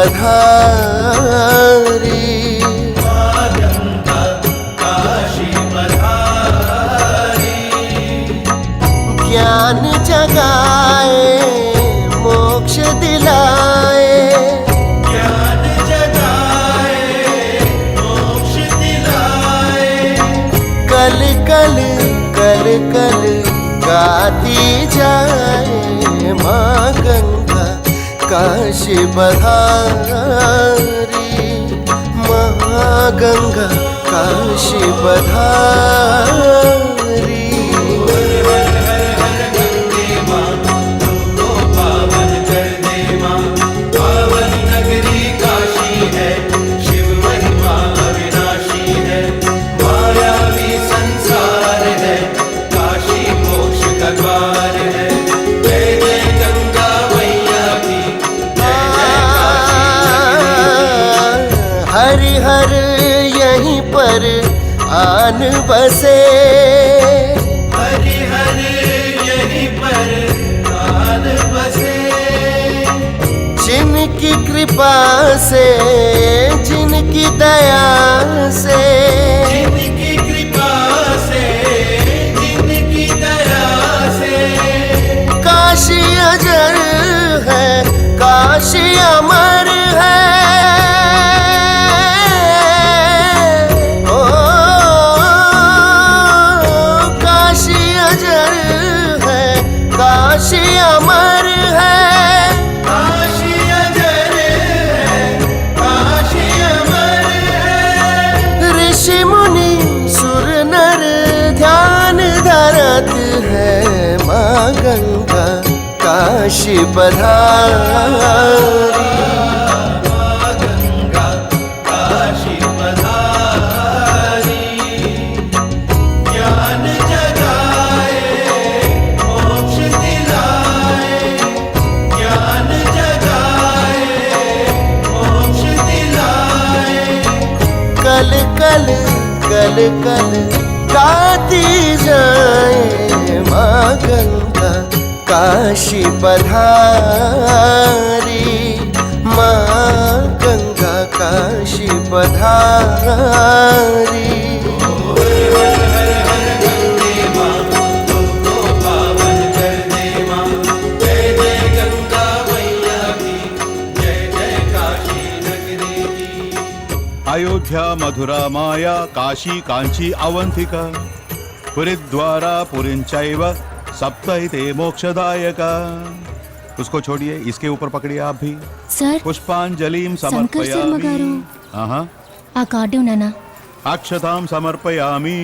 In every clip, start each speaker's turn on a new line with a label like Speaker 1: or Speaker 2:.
Speaker 1: पधारी। ज्ञान जगाए मोक्ष दिलाए,
Speaker 2: ज्ञान जगाए मोक्ष दिलाए।
Speaker 1: कल कल कल कल गाती जाए माँ गंगा काशी पधारी। माँ गंगा काशी पधारी। हरिहर यहीं पर आन बसे,
Speaker 2: हरिहर यहीं पर आन बसे।
Speaker 1: जिनकी कृपा से जिनकी दया से,
Speaker 2: जिनकी कृपा से जिनकी दया से।
Speaker 1: काशी अजर है काशी अमर है। काशी अमर है,
Speaker 2: काशी अजर है, काशी अमर है।
Speaker 1: ऋषि मुनि सुर नर ध्यान धरत है माँ गंगा काशी पधारी।
Speaker 2: माँ गंगा काशी पधारी। ज्ञान जगाए मोक्ष दिलाए, ज्ञान जगाए मोक्ष दिलाए।
Speaker 1: कल कल कल कल गाती जाए माँ गंगा काशी पधारी। माँ गंगा काशी पधारी।
Speaker 3: अयोध्या मधुरा माया काशी कांची अवंतिका। पुरीद्वारा पुरींचैव सप्तहिते मोक्षदायका। उसको छोड़िए, इसके ऊपर पकड़िए आप भी।
Speaker 4: सर,
Speaker 3: पुष्पांजलिं
Speaker 4: శంకర్ శర్మ గారు.
Speaker 3: समर्पयामि। हाँ,
Speaker 4: ఆ కార్డు నానా.
Speaker 3: अक्षतां समर्पयामि।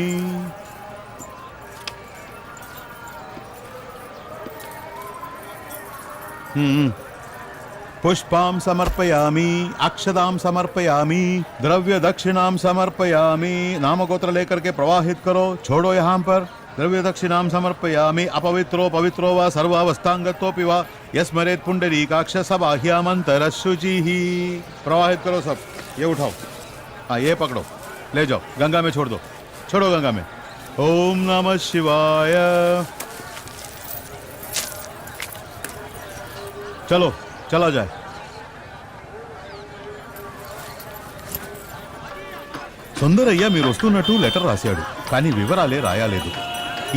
Speaker 3: पुष्पां समर्पयामि, अक्षतां समर्पयामि, द्रव्य दक्षिणां समर्पयामि। नामगोत्र लेकर के प्रवाहित करो, छोड़ो यहाँ पर। द्रव्य दक्षिणां समर्पयामि। अपवित्रो पवित्रो वा सर्वावस्थांगतोऽपि वा यस्मरेत् पुंडरीकाक्ष सबाह्यामंतरशुचिः। प्रवाहित करो सब। ये उठाओ, हाँ ये पकड़ो, ले जाओ गंगा में छोड़ दो। छोड़ो गंगा में। ओम नमः शिवाय। चलो चला जाए। సుందరయ్య మీరు వస్తున్నట్టు లెటర్ రాశాడు, కానీ వివరాలే రాయలేదు.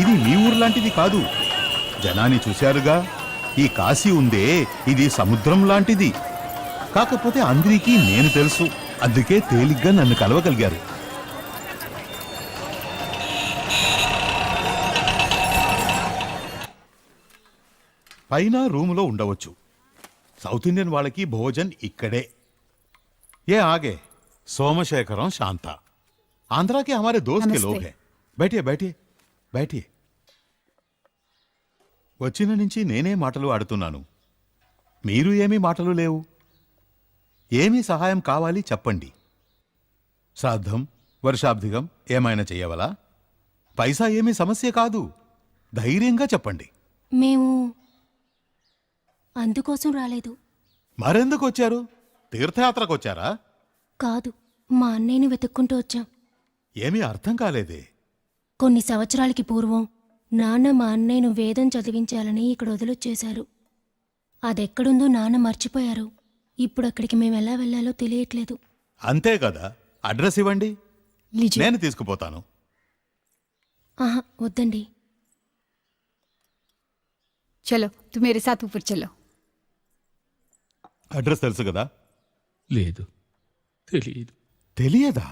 Speaker 3: ఇది మీ ఊరు లాంటిది కాదు. జనాన్ని చూశారుగా, ఈ కాశీ ఉందే ఇది సముద్రం లాంటిది. కాకపోతే అందరికీ నేను తెలుసు, అందుకే తేలిగ్గా నన్ను కలవగలిగారు. పైన రూములో ఉండవచ్చు. సౌత్ ఇండియన్ వాళ్ళకి భోజన్ ఇక్కడే. ये आगे सोमशेखरम शांता आंध्रा के हमारे दोस्त के लोग हैं. बैठिए बैठिए बैठिए. వచ్చిన నుంచి నేనే మాటలు ఆడుతున్నాను, మీరు ఏమీ మాటలు లేవు. ఏమీ సహాయం కావాలి చెప్పండి. శ్రాద్ధం వర్షాబ్దికం ఏమైనా చేయవలా? పైసా ఏమీ సమస్య కాదు, ధైర్యంగా చెప్పండి.
Speaker 4: మేము అందుకోసం రాలేదు.
Speaker 3: మరెందుకు వచ్చారు? తీర్థయాత్రకు వచ్చారా?
Speaker 4: కాదు, మా అన్నయ్యని వెతుక్కుంటూ వచ్చాం.
Speaker 3: ఏమీ అర్థం కాలేదే.
Speaker 4: కొన్ని సంవత్సరాలకి పూర్వం నాన్న మా అన్నయ్యను వేదం చదివించాలని ఇక్కడ వదిలొచ్చేశారు. అదెక్కడుందో నాన్న మర్చిపోయారు. ఇప్పుడు అక్కడికి మేము ఎలా వెళ్ళాలో తెలియట్లేదు.
Speaker 3: అంతే కదా, అడ్రస్ ఇవ్వండి,
Speaker 4: लीजिए.
Speaker 3: నేను తీసుకుపోతాను.
Speaker 4: ఆహా, వద్దండి.
Speaker 5: चलो तुम मेरे साथ ऊपर चलो.
Speaker 3: అడ్రస్ తెలుసు కదా?
Speaker 6: లేదు, తెలియదు.
Speaker 3: తెలియదా?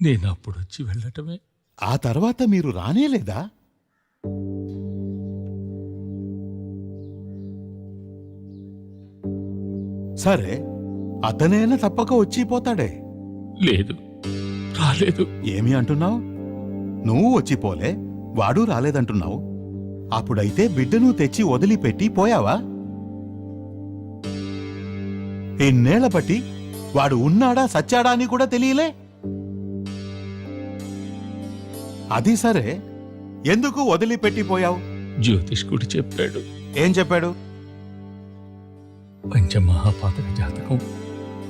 Speaker 6: నేను అప్పుడు వచ్చి వెళ్ళటమే.
Speaker 3: ఆ తర్వాత మీరు రానేలేదా? సరే, అతనైనా తప్పక వచ్చిపోతాడే.
Speaker 6: లేదు, రాలేదు.
Speaker 3: ఏమి అంటున్నావు? నువ్వు వచ్చిపోలే, వాడు రాలేదంటున్నావు. అప్పుడైతే బిడ్డను తెచ్చి వదిలిపెట్టి పోయావా? ఎన్నేళ్ల బట్టి వాడు ఉన్నాడా సచ్చాడా అని కూడా తెలియలే. అది సరే, ఎందుకు వదిలిపెట్టిపోయావు?
Speaker 6: జ్యోతిష్కుడు చెప్పాడు.
Speaker 3: ఏం చెప్పాడు?
Speaker 6: పంచమహాపాతక జాతకం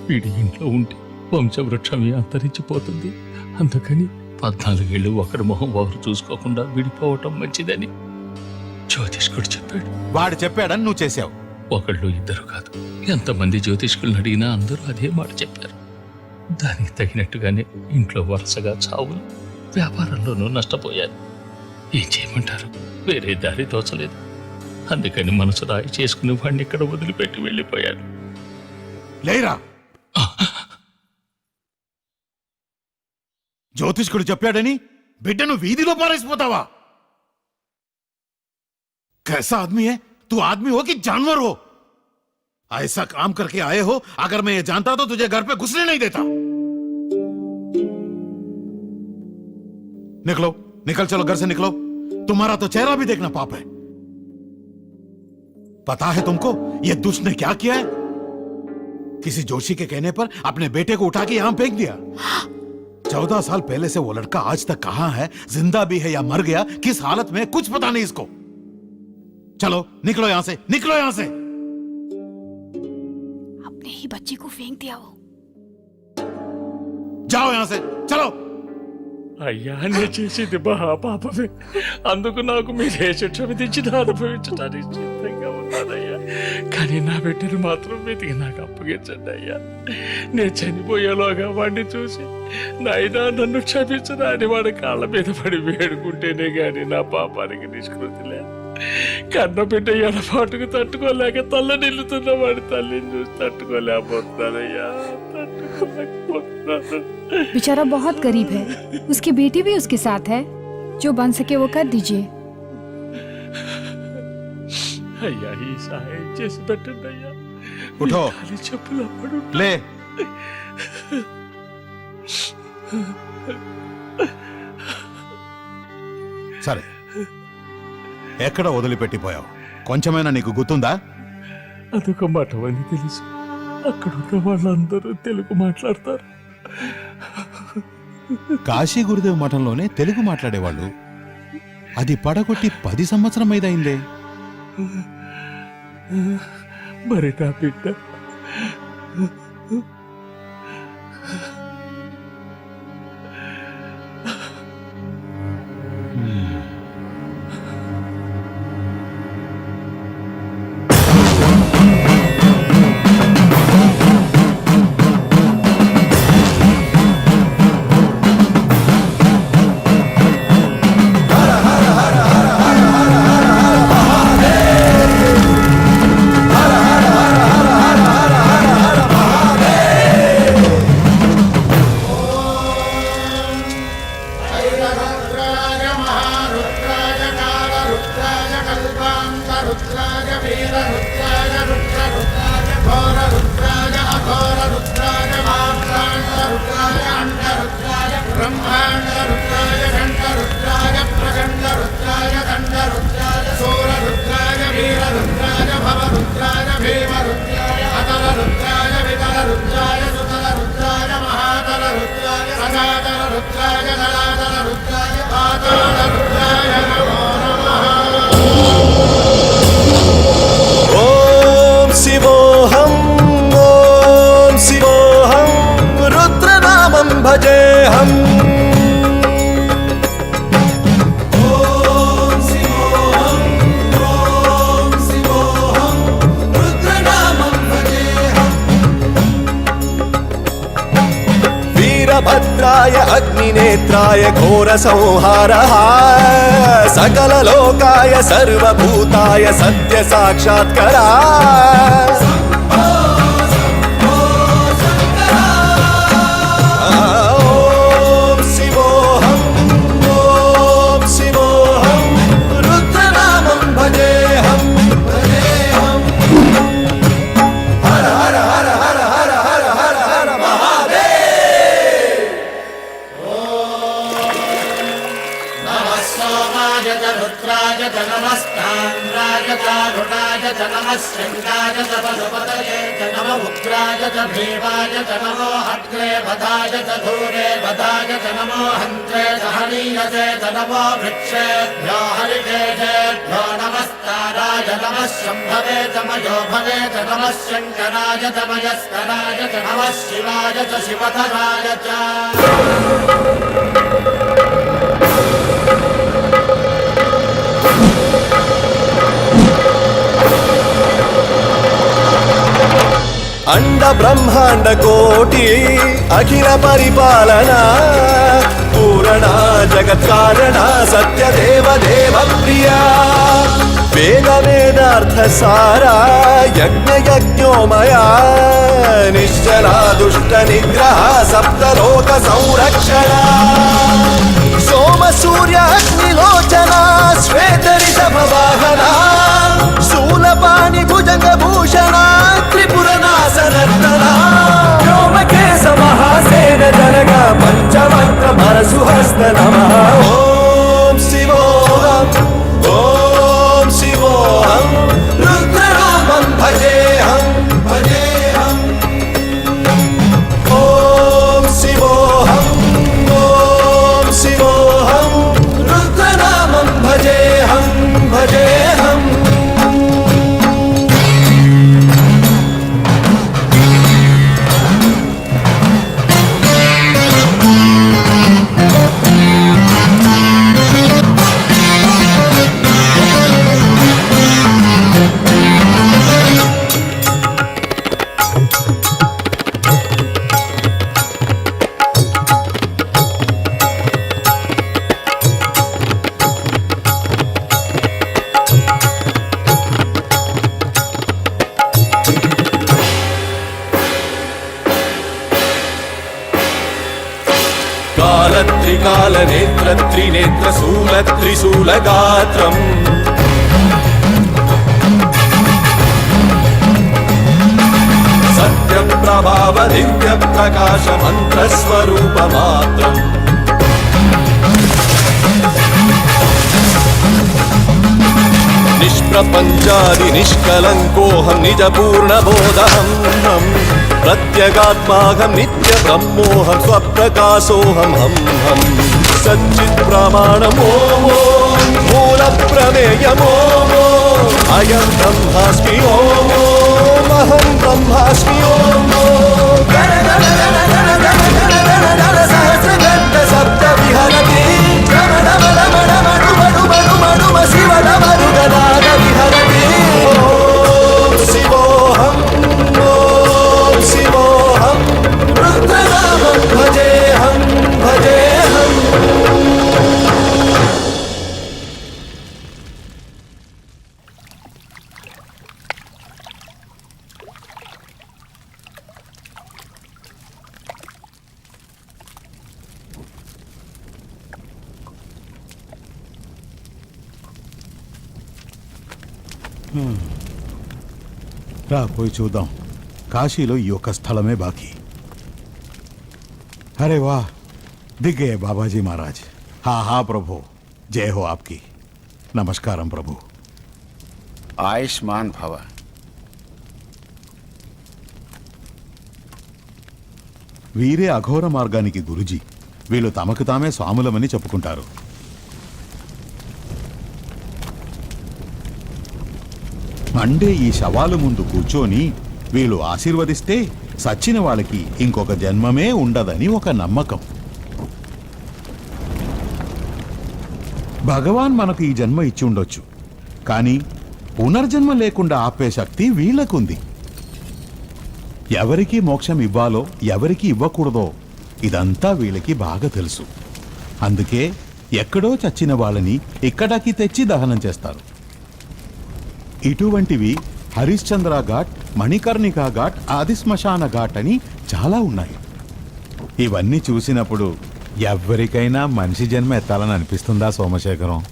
Speaker 6: వీడి ఇంట్లో ఉంటే వంశవృక్షమే అంతరించిపోతుంది. అందుకని 14 ఏళ్ళు ఒకరి మొహం ఒకరు చూసుకోకుండా విడిపోవటం మంచిదని జ్యోతిష్కుడు చెప్పాడు.
Speaker 3: వాడు చెప్పాడని నువ్వు చేశావు.
Speaker 6: ఒకళ్ళు ఇద్దరు కాదు, ఎంతమంది జ్యోతిష్కులను అడిగినా అందరూ అదే మాట చెప్పారు. దానికి తగినట్టుగానే ఇంట్లో వరుసగా చావులు, వ్యాపారంలోనూ నష్టపోయారు. ఏం చేయమంటారు? వేరే దారి తోచలేదు. అందుకని మనసు రాయి చేసుకుని వాడిని ఇక్కడ వదిలిపెట్టి వెళ్ళిపోయాడు.
Speaker 3: లేరా, జ్యోతిష్కుడు చెప్పాడని బిడ్డను వీధిలో పారేసిపోతావా? कैसा आदमी है तू? आदमी हो कि जानवर हो? ऐसा काम करके आए हो, अगर मैं ये जानता तो तुझे घर पे घुसने नहीं देता. निकलो, निकल चलो, घर से निकलो. तुम्हारा तो चेहरा भी देखना पाप है. पता है तुमको ये दुष्ट ने क्या किया है? किसी जोशी के कहने पर अपने बेटे को उठा के यहां फेंक दिया. 14 साल पहले से वो लड़का आज तक कहां है, जिंदा भी है या मर गया, किस हालत में, कुछ पता नहीं इसको. चलो निकलो यहां से, निकलो यहां से.
Speaker 5: अपने ही बच्चे को फेंक दिया वो.
Speaker 3: जाओ यहां से, चलो.
Speaker 6: అయ్యా, నేను చేసింది మహాపాపమే. అందుకు నాకు మీరే శిక్ష విధించిన అనుభవించడానికి సిద్ధంగా ఉన్నానయ్యా. కానీ నా బిడ్డను మాత్రం వెతికి నాకు అప్పగించండి అయ్యా. నేను చనిపోయేలోగా వాడిని చూసి నాయనా నన్ను క్షమించరా అని వాడి కాళ్ళ మీద పడి వేడుకుంటేనే గాని నా పాపానికి నిష్కృతి లేదు. కన్న బిడ్డ ఎడపాటుకు తట్టుకోలేక తల్ల నిల్లుతున్న వాడి తల్లిని చూసి తట్టుకోలేకపోతున్నానయ్యా, తట్టుకోలేకపోతున్నాను.
Speaker 5: बेचारा बहुत गरीब है, उसकी बेटी भी उसके साथ है. जो बन सके वो कर दीजिए.
Speaker 6: అయ్యా, ఈ సహాయం చేసి పెట్టండి అయ్యా.
Speaker 3: ఉఠో,
Speaker 6: ఖాళీ చెప్పులు పడు.
Speaker 3: లే. సరే, ఎక్కడ వదిలిపెట్టిపోయావు? కొంచెమైనా నీకు గుర్తుందా?
Speaker 6: అదొక మఠం అని తెలుసు. అక్కడున్న వాళ్ళందరూ తెలుగు మాట్లాడతారు.
Speaker 3: కాశీ గురుదేవ్ మఠంలోనే తెలుగు మాట్లాడేవాళ్ళు. అది పడగొట్టి 10 సంవత్సరం అయిందే.
Speaker 6: మరి నా బిడ్డ
Speaker 1: भजेऽहम्
Speaker 7: कालाय अग्निनेत्राय घोरसंहारः सकललोकाय सर्वभूताय सत्यसाक्षात्करा ॐ शिवोऽहं ॐ शिवोऽहं रुद्रनामं भजेऽहं भजेऽहं हर हर हर हर हर हर हर हर महादेव
Speaker 2: नमः सोमाय च रुद्राय च नमस्ताम्राय च अरुणाय च नमः शङ्काय च पशुपतये च नमः उग्राय च भीमाय च नमो हत्रे वधाय च धूरे वधाय च नमो हन्त्रे च हनीयसे च नमो वृक्षेभ्यो हरिकेशेभ्यो नमस्ताराय नमः शम्भवे च मयो भवे च नमः शङ्कराय च मयस्कराय च नमः शिवाय च शिवधराय च
Speaker 7: अंड ब्रह्मांड कोटि अखिल परिपालना पूरणा जगत् कारणा सत्य देव देव प्रिया वेद वेदार्थ सारा यज्ञ यज्ञोमया निश्चला दुष्ट निग्रह सप्तलोक संरक्षणा सोम सूर्य अग्निलोचना श्वेत ऋषभ वाहना शूलपाणि भुजंग भूषणा त्रिपुरनाशनर्तना व्योमकेश महासेन जनगा पंचवक्त्र परशुहस्त नमः ॐ शिवोऽहं ॐ शिवोऽहं रुद्रनामं भजेऽहं भजेऽहं ॐ शिवोऽहं ॐ शिवोऽहं रुद्रनामं भजेऽहं भजेऽहं काल नेत्र त्रिनेत्र शूल त्रिशूल गात्रम् सत्य प्रभाव दिव्य प्रकाश मंत्र स्वरूप मात्रम् निष्प्रपंचादि निष्कलंकोऽहं निज पूर्ण बोधहं प्रत्यगात्माहं नित्य ब्रह्मोऽहं स्वप्रकाशोऽहं हम हम सच्चित् प्रमाणम् ॐ मूल प्रमेयम् ॐ अयं ब्रह्मास्मि ॐ अहं ब्रह्मास्मि ॐ सहस्रगन्ध सप्त विहरति शिव नमरुगनाद विहरति ॐ शिवोऽहं ॐ शिवोऽहं रुद्रनामं भजेऽहं भजेऽहं
Speaker 3: రా పోయి చూద్దాం కాశీలో ఈ ఒక్క స్థలమే బాకీ अरे वाह दिख गए बाबा जी महाराज हाँ हाँ प्रभु जय हो आपकी नमस्कारम प्रभु
Speaker 8: आयुष्मान भव
Speaker 3: వీరే అఘోర మార్గానికి గురుజీ వీళ్ళు తమకు తామే స్వాములమని చెప్పుకుంటారు మండే ఈ శవాలు ముందు కూర్చొని వీళ్ళు ఆశీర్వదిస్తే సచ్చిన వాళ్ళకి ఇంకొక జన్మమే ఉండదని ఒక నమ్మకం భగవాన్ మనకు ఈ జన్మ ఇచ్చి ఉండొచ్చు కానీ పునర్జన్మ లేకుండా ఆపే శక్తి వీళ్ళకుంది ఎవరికి మోక్షం ఇవ్వాలో ఎవరికి ఇవ్వకూడదో ఇదంతా వీళ్ళకి బాగా తెలుసు. అందుకే ఎక్కడో చచ్చిన వాళ్ళని ఇక్కడికి తెచ్చి దహనం చేస్తారు. ఇటువంటివి హరిశ్చంద్ర ఘాట్, మణికర్ణికా ఘాట్, ఆది శ్మశాన ఘాట్ అని చాలా ఉన్నాయి. ఇవన్నీ చూసినప్పుడు ఎవరికైనా మనిషి జన్మ ఎత్తాలని అనిపిస్తుందా సోమశేఖరం?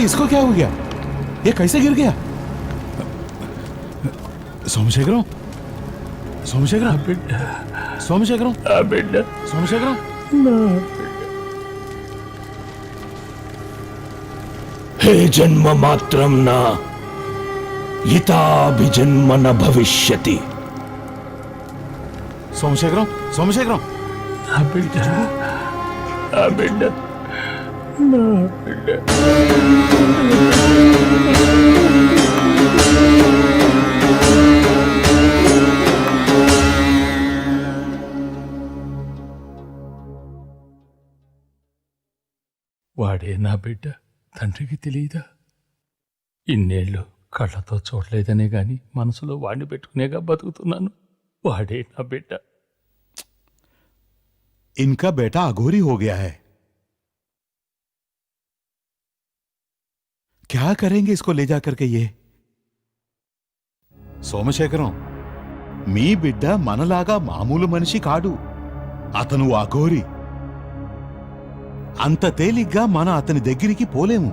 Speaker 3: इसको क्या हो गया? ये कैसे गिर गया? సోమశేఖరం, సోమశేఖరం, సోమశేఖరం, సోమశేఖరం.
Speaker 6: హే జన్మ మాత్రం నా ఇతాభిజన్మ న భవిష్యతి.
Speaker 3: సోమశేఖరం, సోమశేఖరం,
Speaker 6: నా బిడ్డ, నా బిడ్డ, నా బిడ్డ. వాడే నా బిడ్డ, తండ్రికి తెలియదా? ఇన్నేళ్ళు కళ్ళతో చూడలేదనే గాని మనసులో వాడిని పెట్టుకునేగా బతుకుతున్నాను. వాడే నా బిడ్డ.
Speaker 3: इनका बेटा अघोरी हो गया है. क्या करेंगे इसको ले जाकर के? ये సోమశేఖరం, మీ బిడ్డ మనలాగా మామూలు మనిషి కాడు. అతను అఘోరి. అంత తేలిగ్గా మనం అతని దగ్గరికి పోలేము.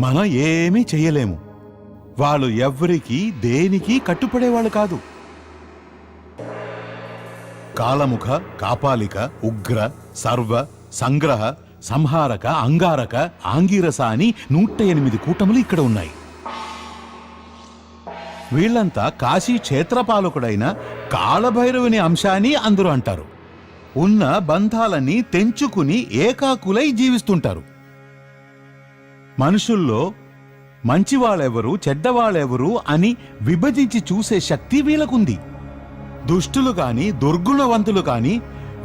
Speaker 3: మనం ఏమీ చెయ్యలేము. వాళ్ళు ఎవ్వరికీ దేనికి కట్టుపడేవాళ్ళు కాదు. కాలముఖ, కాపాలిక, ఉగ్ర, సర్వ, సంగ్రహ, సంహారక, అంగారక, ఆంగిరస అని 108 కూటములు ఇక్కడ ఉన్నాయి. వీళ్లంతా కాశీ క్షేత్రపాలకుడైన కాళభైరవుని అంశాన్ని అందరూ అంటారు. ఉన్న బంధాలన్నీ తెంచుకుని ఏకాకులై జీవిస్తుంటారు. మనుషుల్లో మంచివాళ్ళెవరు, చెడ్డవాళ్ళెవరు అని విభజించి చూసే శక్తి వీళ్ళకుంది. దుష్టులు కాని, దుర్గుణవంతులు కాని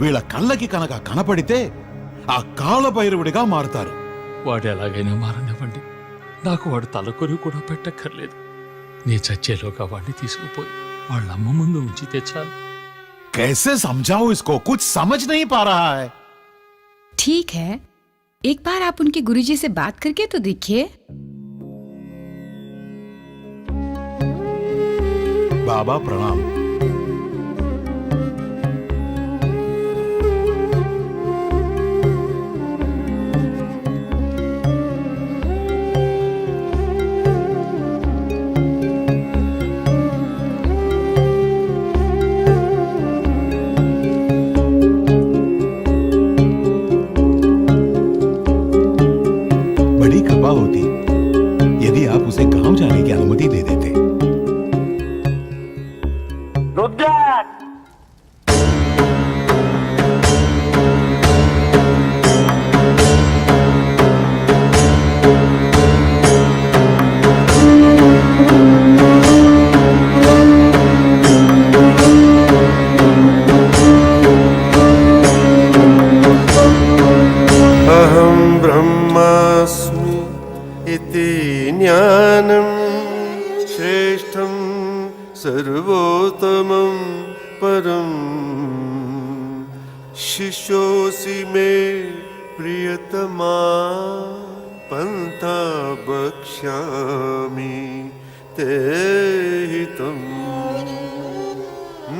Speaker 3: వీళ్ళ కళ్ళకి కనుక కనపడితే ఆ కాళభైరవుడిగా మారుతారు.
Speaker 6: వాడు ఎలాగైనా మారనివ్వండి. నాకు వాడు తలకొరి కూడా పెట్టక్కర్లేదు. నీ చచ్చేలోగా వాడిని తీసుకుపోయి వాళ్ళమ్మ ముందు ఉంచితే చాలు.
Speaker 3: कैसे समझाऊं इसको? कुछ समझ नहीं पा रहा है.
Speaker 8: ठीक है, एक बार आप उनके गुरुजी से बात करके तो देखिए.
Speaker 3: बाबा प्रणाम. बड़ी कृपा होती यदि आप उसे गांव जाने की अनुमति दे देते.
Speaker 1: अहं ब्रह्मास्मि इति ज्ञानं श्रेष्ठं सर्वोत्तमं परं शिष्योऽसि मे प्रियतमा पन्था वक्ष्यामि ते हितम्.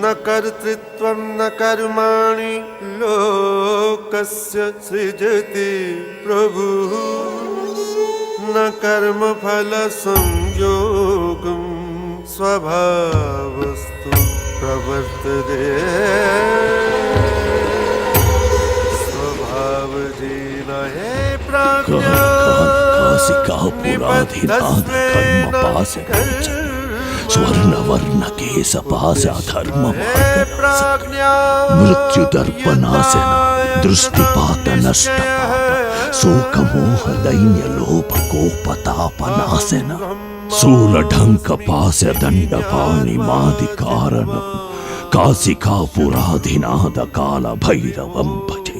Speaker 1: न कर्तृत्वं न कर्माणि लोकस्य सृजति प्रभुः न कर्मफलसंयोगं स्वभावस्तु प्रवर्तते. हे प्राज्ञा
Speaker 7: कासिकापुराधिनाथ कर्म पासे स्वर्ण वर्ण केश पास अधर्म मृत्यु दर्पनाशन दृष्टिपात नष्टपात शोक मोह दैन्य लोभ कोपतापनाशन शूलढंक पास दंड पाणि मादि कारणम कासिकापुराधिनाथ काल भैरवं भजे.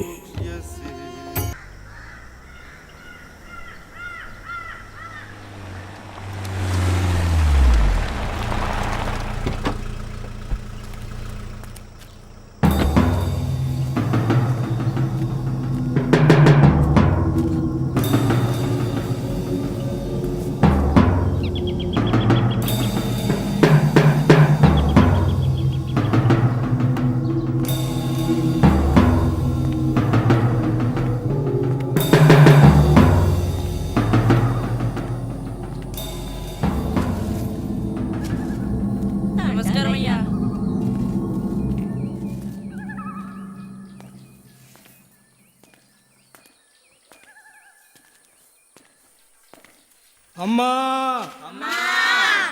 Speaker 9: అమ్మా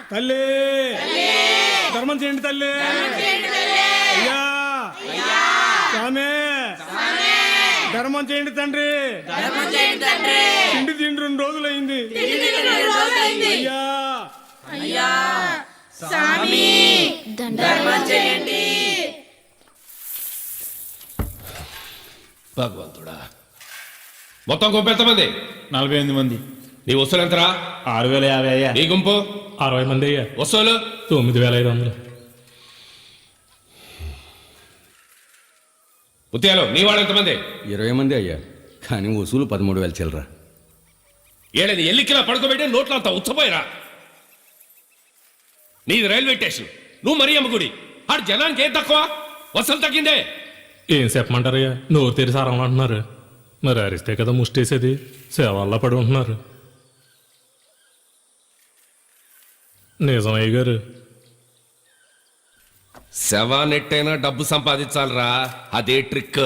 Speaker 9: తల్లి ధర్మం చేయండి తల్లి. అయ్యా స్వామి ధర్మం చేయండి తండ్రి. తిండి తిండి 2 రోజులైంది. అయ్యా
Speaker 10: భగవంతుడా, మొత్తం గుంపు ఎంతమంది?
Speaker 6: 48 మంది.
Speaker 10: నీ వస్తువులు ఎంతరా?
Speaker 6: 6,050 అయ్యా.
Speaker 10: నీ గుంపు?
Speaker 6: 60 మంది అయ్యా.
Speaker 10: వస్తువులు?
Speaker 6: 9,500.
Speaker 10: ముత్యాలు నీ వాళ్ళు ఎంతమంది?
Speaker 11: 20 మంది అయ్యా, కానీ వసూలు 13,000 చిల్లరా.
Speaker 10: ఏళ్ళని ఎల్లికిలా పడుకోబెట్టి నోట్లో అంతా ఉచ్చపోయిరా. నీది రైల్వే స్టేషన్, నువ్వు మరీ అమ్మగుడి. ఆడు జనానికి ఏం తక్కువ? వసూలు తగ్గిందే.
Speaker 6: ఏం చెప్పమంటారయ్యా, నోరు తెరిసి అరవమంటున్నారు. మరి అరిస్తే కదా ముష్టేసేది, సేవల్లా పడి ఉంటున్నారు. నిజమయ్య గారు,
Speaker 10: శవానెట్టైనా డబ్బు సంపాదించాలరా, అదే ట్రిక్.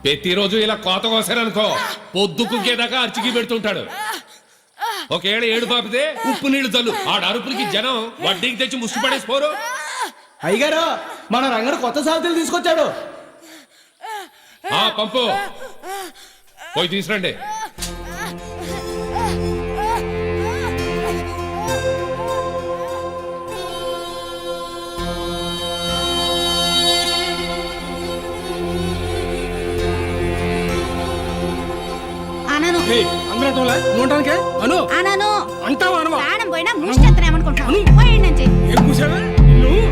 Speaker 10: ప్రతిరోజు ఇలా కోత కోసారనుకో, పొద్దుకు గేదాకా అర్చికి పెడుతుంటాడు. ఒకేళ్ళ ఏడు పాపితే ఉప్పు నీళ్లు చల్లు. ఆడ అరుపులకి జనం వడ్డీకి తెచ్చి ముష్టి పడేసిపోరు.
Speaker 9: అయ్యగారు, మన రంగడు కొత్త సాగులు తీసుకొచ్చాడు.
Speaker 10: ఆ పంపు పోయి తీసురండి.
Speaker 9: ఉండటానికే అను
Speaker 5: అనను
Speaker 9: అంటావా అనవా?
Speaker 5: ప్రాణం పోయినా ముష్టెత్తనేమనుకుంటున్నాను. పోయండి నుంచి.
Speaker 9: ఏం కూసావే నువ్వు?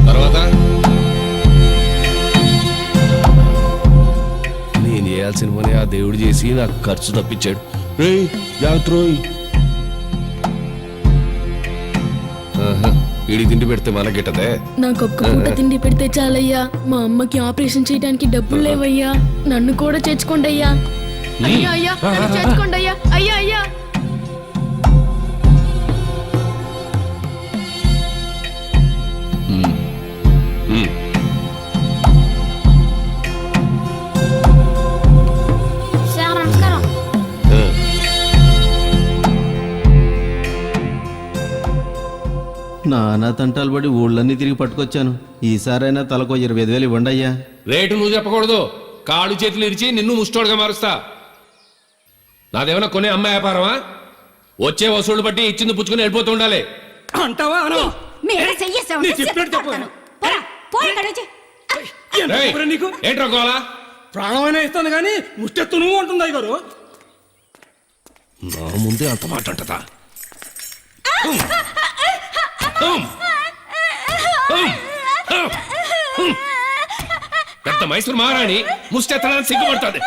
Speaker 10: తర్వాత నేను చేయాల్సిన పని ఆ దేవుడు చేసి నాకు ఖర్చు తప్పించాడు. వీడికి తిండి పెడితే మనకెట్టదే.
Speaker 12: నాకొక్క పూట తిండి పెడితే చాలయ్యా. మా అమ్మకి ఆపరేషన్ చేయడానికి డబ్బులు లేవయ్యా. నన్ను కూడా చేర్చుకోండి అయ్యా. అయ్యా అయ్యా, నన్ను చేర్చుకోండి అయ్యా. అయ్యా అయ్యా.
Speaker 11: నానా తంటాలు పడి ఊళ్ళన్నీ తిరిగి పట్టుకొచ్చాను. ఈసారైనా తలకు 25,000 ఇవ్వండి అయ్యా.
Speaker 10: రేటు నువ్వు చెప్పకూడదు. కాళ్ళు చేతులు ఇరిచి నిన్ను ముష్టోడుగా మారుస్తా. నాదేమన్నా కొనే అమ్మాయి వ్యాపారమా? వచ్చే వసూళ్లు బట్టి ఇచ్చింది పుచ్చుకుని వెళ్ళిపోతూ ఉండాలి.
Speaker 9: అంటావా అను?
Speaker 10: ఏంట్రా గోలా?
Speaker 9: ప్రాణమైనా ఇస్తాను కానీ ముష్టెత్తు నువ్వు అంటుంది అయ్యగారు.
Speaker 10: నా ముందే అంత మాట అంటదా? పెద్ద మైసూరు మహారాణి ముష్టెత్తడానికి సిగ్గుపడుతుంది.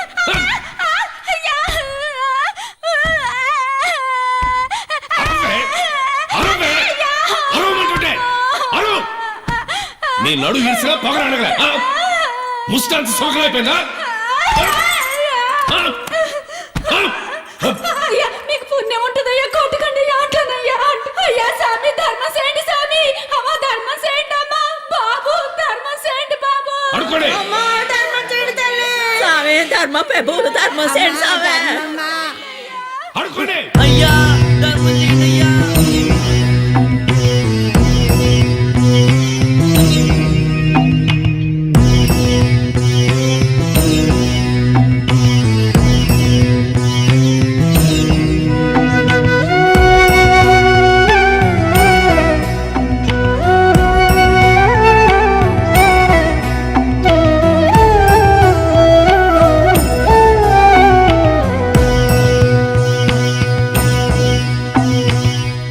Speaker 10: నీ నడు ఇరిసినా పొగరడగలే. ముష్టంత సోకలైపోయిందా?
Speaker 12: మీకు పుణ్యం ఉంటుందయ్యా, కొట్టుకండి అట్లనయ్యా. అయ్యా స్వామి ధర్మం చేయండి స్వామి, అమ్మా ధర్మం చేయండి అమ్మా, బాబు ధర్మం చేయండి బాబు.
Speaker 10: అనుకోండి
Speaker 12: అమ్మా ధర్మం చేయండి తల్లి. స్వామి ధర్మ పెబులు ధర్మం చేయండి స్వామి.
Speaker 10: అనుకోండి
Speaker 2: అయ్యా ధర్మం చేయండి అయ్యా.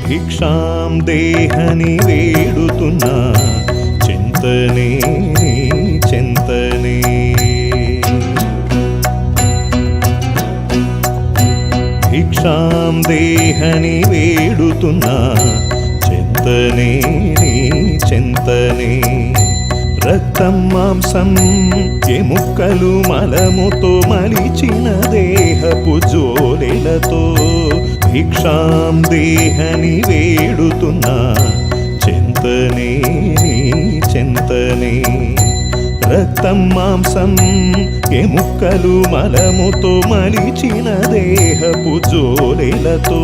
Speaker 1: భిక్షాం దేహని వేడుతున్నా చింతనే చింతనే భిక్షాం దేహని వేడుతున్నా చింతనే చింతనే రక్తం మాంసం ఎముకలు మలముతో మలిచిన దేహపు జోలెలతో భిక్షాం దేహని వేడుతున్నా చింతనే చింతనే రక్తం మాంసం ఎముకలు మలముతో మలిచిన దేహపు జోలెలతో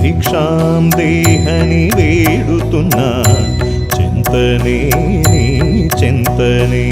Speaker 1: భిక్షాం దేహని వేడుతున్నా చింతనే చింతనే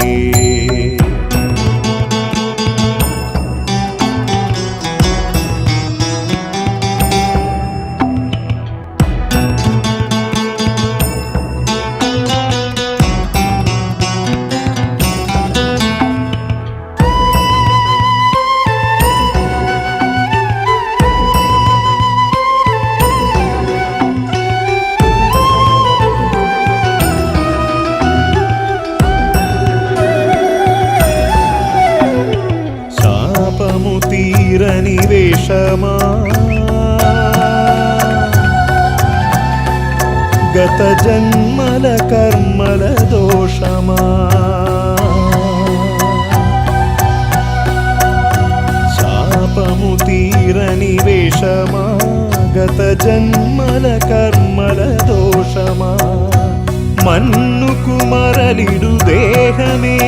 Speaker 1: తీరని వేషమా గత జన్మల కర్మల దోషమా శాపము తీరని వేషమా గత జన్మల కర్మల దోషమా మన్నుకు మరలిడు దేహమే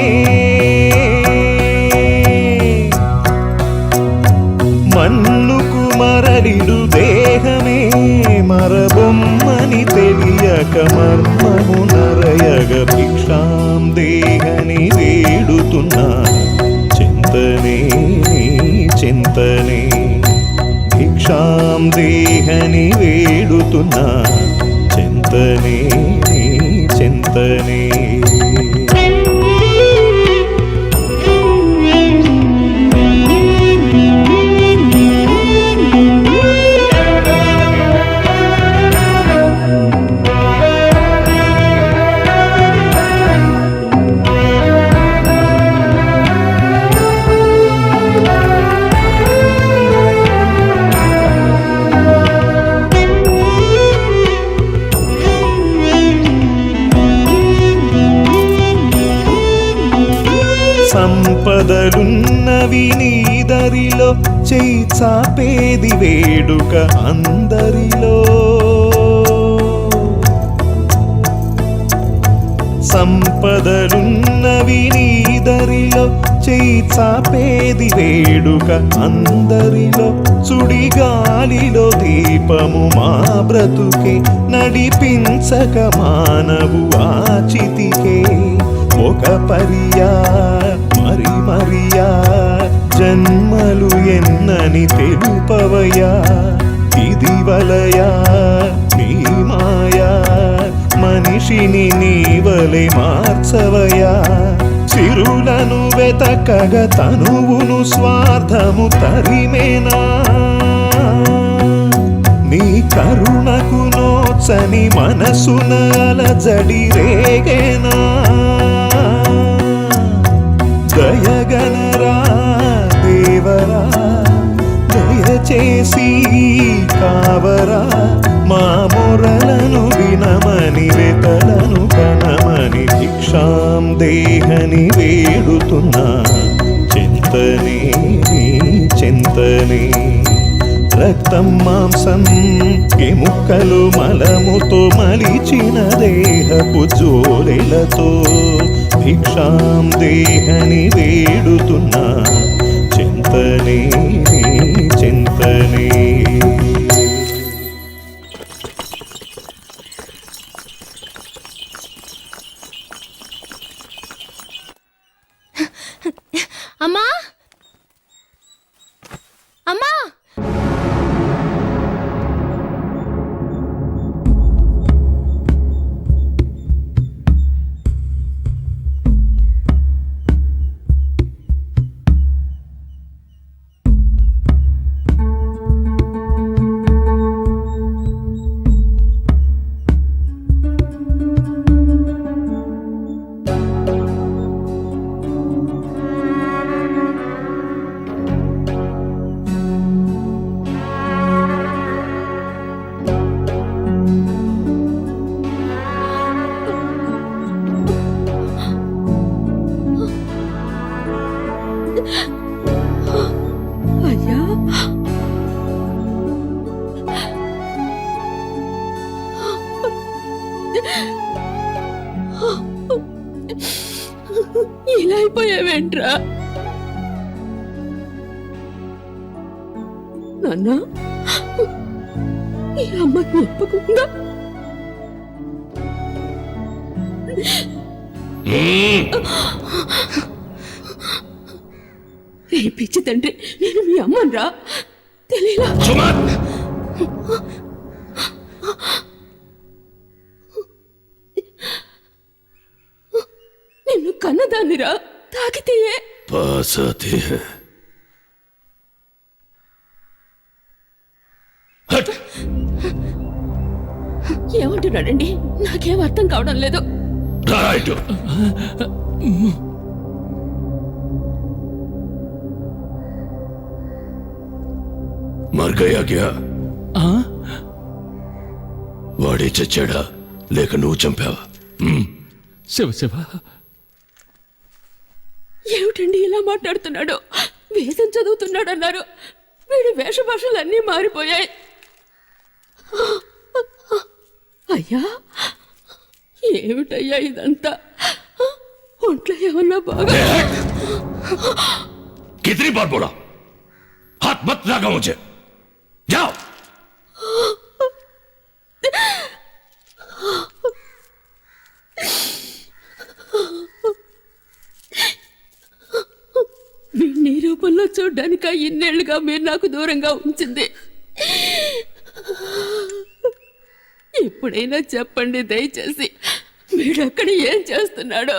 Speaker 1: మన్నుకు మరలిడు దేహమే మరబొమ్మని తెలియక మర్మము నరయగ భిక్షాం దేహని వేడుతున్నా చింతనే చింతనే భిక్షాం దేహని వేడుతున్నా చింతనే చింతనే సంపదలున్నవి నీదరిలో చేయి చాపేది వేడుక అందరిలో సంపదలున్నవి నీదరిలో చేయి చాపేది వేడుక అందరిలో సుడిగాలిలో దీపము మా బ్రతుకే నడిపించక మానవు ఆచితికే ఒక పరియా మరి మరియా జన్మలు ఎన్నని తెలుపవయా ఇది వలయా నీ మాయా మనిషిని నీవలే మార్చవయా సిరులను వెతకగ తనువును స్వార్థము తరిమేనా నీ కరుణకు నోచని మనసున అలజడి రేగేనా వినరా దేవరా దయచేసి కావరా మా మొరలను వినమని వెతలను కనమని భిక్షాం దేహని వేడుతున్నా చింతనే చింతనే రక్తం మాంసం ఎముకలు మలముతో మలిచిన దేహపు జోలెలతో భిక్షాం దేహని వేడుతున్నా చింతనే చింతనే.
Speaker 12: అమ్మా అమ్మా అయ్యా ఇలా అయిపోయావేంట్రా నాన్న ఈ అమ్మకి ఒప్పకుండా ఏ పిచ్చి తండ్రి నేను మీ అమ్మన్రా తెలియలా నిన్ను కన్నదాన్నిరా తాకితే ఏమంటున్నాడండి నాకేం అర్థం కావడం లేదు
Speaker 7: మర్గయా గ్యా వాడే చచ్చాడా లేక నువ్వు చంపావా?
Speaker 6: శివ శివ
Speaker 12: ఏమిటండి ఇలా మాట్లాడుతున్నాడు? వేదం చదువుతున్నాడు అన్నారు. వీడి వేషభాషలన్నీ మారిపోయాయి. అయ్యా ఏమిటయ్యా ఇదంతా? ఒంట్లో ఏమన్నా బాగా
Speaker 7: कितनी बार बोला हाथ मत लगा मुझे, जाओ.
Speaker 12: వీడిని రూపంలో చూడ్డానికి ఇన్నేళ్లుగా మీరు నాకు దూరంగా ఉంచింది. ఇప్పుడైనా చెప్పండి దయచేసి, వీడక్కడ ఏం చేస్తున్నాడో.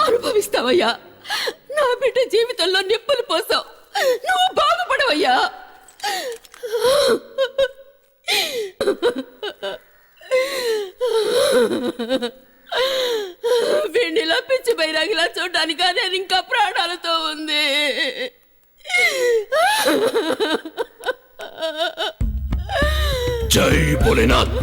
Speaker 12: అనుభవిస్తావయ్యా, నా బిడ్డ జీవితంలో నిప్పులు పోసావు. నువ్వు బాగుపడవయ్యా. వీడినిలా పిచ్చి బైరాగిలా చూడడానికా నేను ఇంకా ప్రాణాలతో ఉంది.
Speaker 7: జై భోలేనాథ్.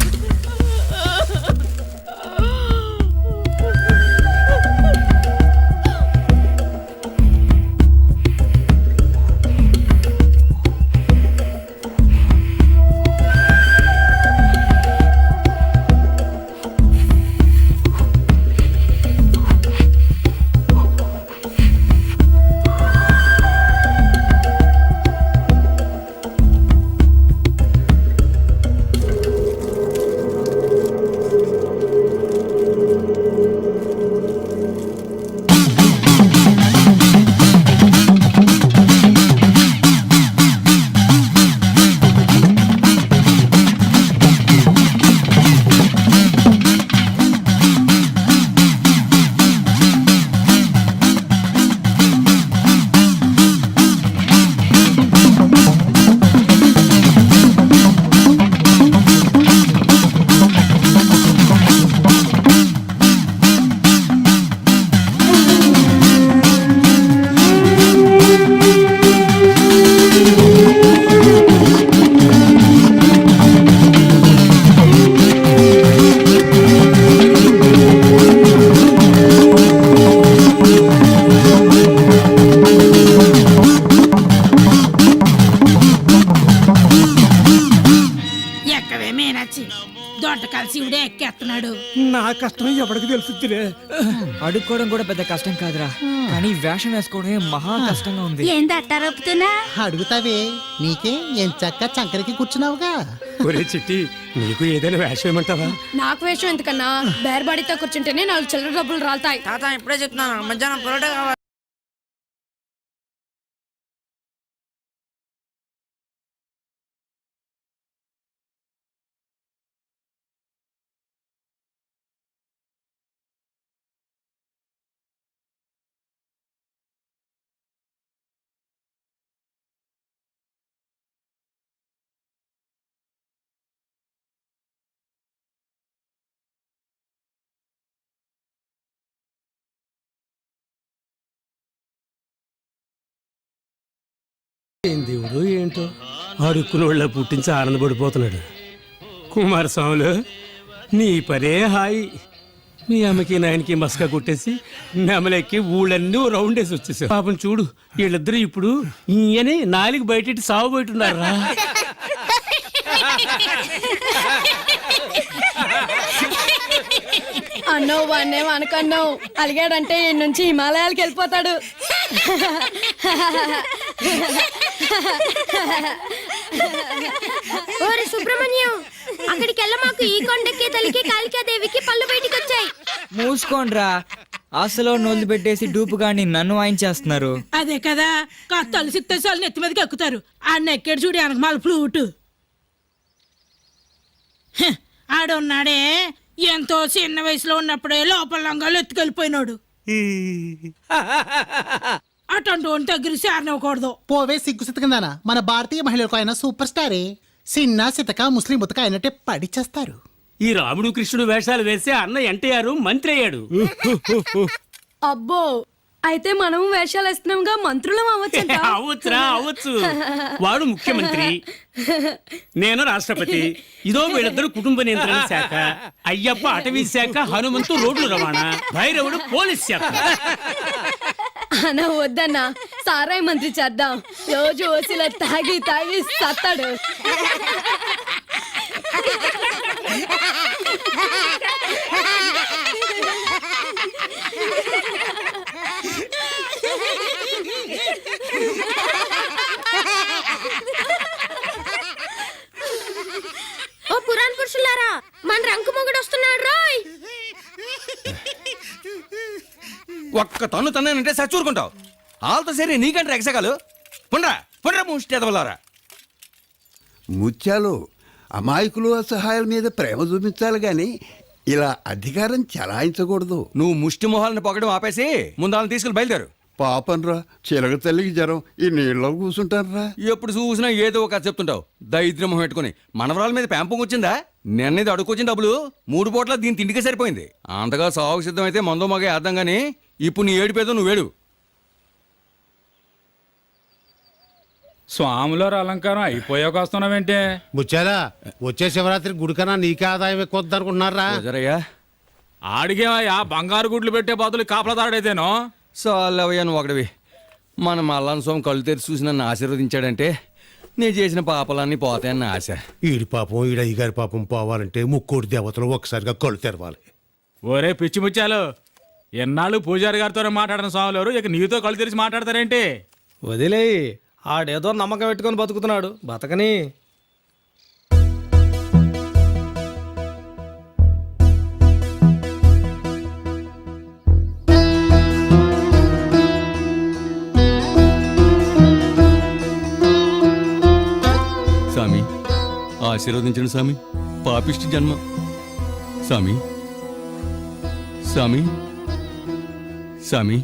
Speaker 9: నా కష్టం ఎవరికి తెలుసులే.
Speaker 2: అడుక్కోవడం కూడా పెద్ద కష్టం కాదురా, కానీ వేషం వేసుకోవడమే మహా కష్టంగా ఉంది.
Speaker 12: ఏంది అట్టారొప్పుతున్నా?
Speaker 9: అడుగుతావే నీకే ఏం చక్క చక్కరికి కూర్చున్నావుగా.
Speaker 6: ఒరే చిట్టి, నీకు ఏదైనా వేషం ఏమంటావా?
Speaker 12: నాకు వేషం ఎందుకన్నా, బేరబాడితో కూర్చుంటేనే 4 చిల్లర డబ్బులు రాలుతాయి.
Speaker 2: తాత ఇప్పుడే చెప్తున్నాను, మధ్యాహ్నం పొరట కావాలి.
Speaker 6: ఏం దేవుడు ఏంటో అడుక్కుని వాళ్ళ పుట్టించి ఆనందపడిపోతున్నాడు. కుమారస్వాములు, నీ పనే హాయి. మీ అమ్మకి నాయనకి మస్కా కొట్టేసి నెమలెక్కి ఊళ్ళన్నీ రౌండ్ వేసి వచ్చేసావు. పాపం చూడు, వీళ్ళిద్దరూ ఇప్పుడు ఈయనే 4 బయట సాగు బయటున్నారా.
Speaker 12: అన్నావు వాడినే అనకన్నావు, అలిగాడంటే ఈ నుంచి హిమాలయాలకు వెళ్ళిపోతాడు. ఓరే సుబ్రహ్మణ్యం, అక్కడికి వెళ్ళ మాకు ఈ కొండకి తల్లికి కాళికాదేవికి పళ్ళు బయటికి వచ్చాయి.
Speaker 2: మూసుకోండ్రా, అసలు నోళ్ళు పెట్టేసి డూపుగాని నన్ను వాయించేస్తున్నారు.
Speaker 12: అదే కదా, తల్లి సిక్తేసాలు నెత్తి మీదకి ఎక్కుతారు. ఆ నెక్కెడు చూడు వెనక మళ్ళీ ఫ్లూటు. ఆడున్నాడే, ఎంతో చిన్న వయసులో ఉన్నప్పుడే లోపల లంగాలు ఎత్తుకెళ్ళిపోయినాడు. అటువంటి దగ్గర చేరనివ్వకూడదు.
Speaker 9: పోవే సిగ్గు సితకందానా, మన భారతీయ మహిళలకు ఆయన సూపర్ స్టారే. సిన్న సితక ముస్లిం బుతక అయినట్టే పడిచేస్తారు.
Speaker 6: ఈ రాముడు కృష్ణుడు వేషాలు వేస్తే అన్న ఎన్టీఆర్ మంత్రి అయ్యాడు.
Speaker 12: అబ్బో, అయితే మనం వేషాలు వేస్తున్నాంగా, మంత్రులం అవ్వచ్చు.
Speaker 6: అవ్వచ్చురా, అవ్వచ్చు. వాడు ముఖ్యమంత్రి, నేను రాష్ట్రపతి. ఇదో వీళ్ళిద్దరు కుటుంబ నియంత్రణ శాఖ, అయ్యప్ప అటవీ శాఖ, హనుమంతు రోడ్లు రవాణా, భైరవుడు పోలీస్ శాఖ.
Speaker 12: అన్న వద్దన్నా, సారాయి మంత్రి చేద్దాం. రోజు ఓసిలో తాగి తాగి సత్తాడు. ఓ పురాణ పురుషులారా, మన రంకు మొగుడు వస్తున్నాడు రోయ్.
Speaker 2: ఒక్క తన్ను తన్నానంటే సచ్చూరుకుంటావు. ఆల్తో సరే నీకంటే ఎగసగాలు. పుండ్రా పుండ్రా ముష్టెదవలారా.
Speaker 13: ముత్యాలు, అమాయకులు అసహాయాల మీద ప్రేమ చూపించాలి గాని ఇలా అధికారం చలాయించకూడదు.
Speaker 2: నువ్వు ముష్టి మొహాలను పొగడం ఆపేసి ముందాలను తీసుకుని బయలుదేరు.
Speaker 13: పాపంరా, చిలక తల్లికి జ్వరం, ఈ నీళ్ళలో కూర్చుంటారా?
Speaker 2: ఎప్పుడు చూసినా ఏదో ఒక చెప్తుంటావు. దరిద్రం పెట్టుకుని మనవరాల మీద పెంపం వచ్చిందా? నిన్నది అడుక్కొచ్చిన డబ్బులు 3 పూట్ల దీని తిండికే సరిపోయింది. అంతగా సాగు సిద్ధం అయితే మందో మగే అర్థం గానీ ఇప్పుడు నీ ఏడిపేదో నువ్వేడు.
Speaker 6: స్వాములారు అలంకారం అయిపోయాక వస్తున్నావేంటే?
Speaker 9: ముచ్చారా, వచ్చే శివరాత్రి గుడికన్నా నీకే ఆదాయం ఎక్కువ అనుకుంటున్నారా?
Speaker 2: జరయ్యా,
Speaker 6: ఆడిగేవయ్యా, బంగారు గుడ్లు పెట్టే బాతులు కాపలదాడైతేనో.
Speaker 2: సాల్లవయ్యా నువ్వు ఒకటివి. మన మల్లాన్ స్వామి కళ్ళు తెరిచి చూసి నన్ను ఆశీర్వదించాడంటే నేను చేసిన పాపాలన్నీ పోతాయన్న ఆశ.
Speaker 9: ఈడి పాపం ఈడ అయ్యగారి పాపం పోవాలంటే ముక్కోటి దేవతలు ఒక్కసారిగా కళ్ళు తెరవాలి.
Speaker 6: ఒరే పిచ్చి ముచ్చాలు, ఎన్నాళ్ళు పూజారి గారితో మాట్లాడిన స్వాములు ఇక నీతో కళ్ళు తెరిచి మాట్లాడతారేంటి?
Speaker 9: వదిలేయి, ఆడేదో నమ్మకం పెట్టుకొని బతుకుతున్నాడు, బతకని.
Speaker 2: స్వామి ఆశీర్వదించండి స్వామి, పాపిష్టి జన్మ. స్వామి స్వామి స్వామి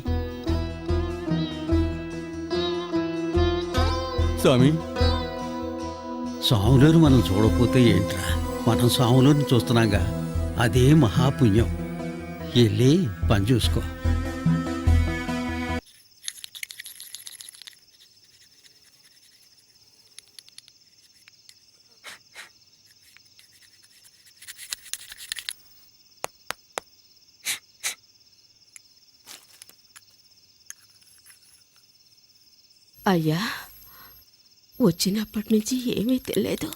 Speaker 2: స్వామి.
Speaker 13: స్వాములను మనం చూడకపోతే ఏంట్రా, మనం స్వాములను చూస్తున్నాగా, అదే మహాపుణ్యం. వెళ్ళి పని చూసుకో.
Speaker 12: అయ్యా, వచ్చినప్పటి నుంచి ఏమీ తెలియదు.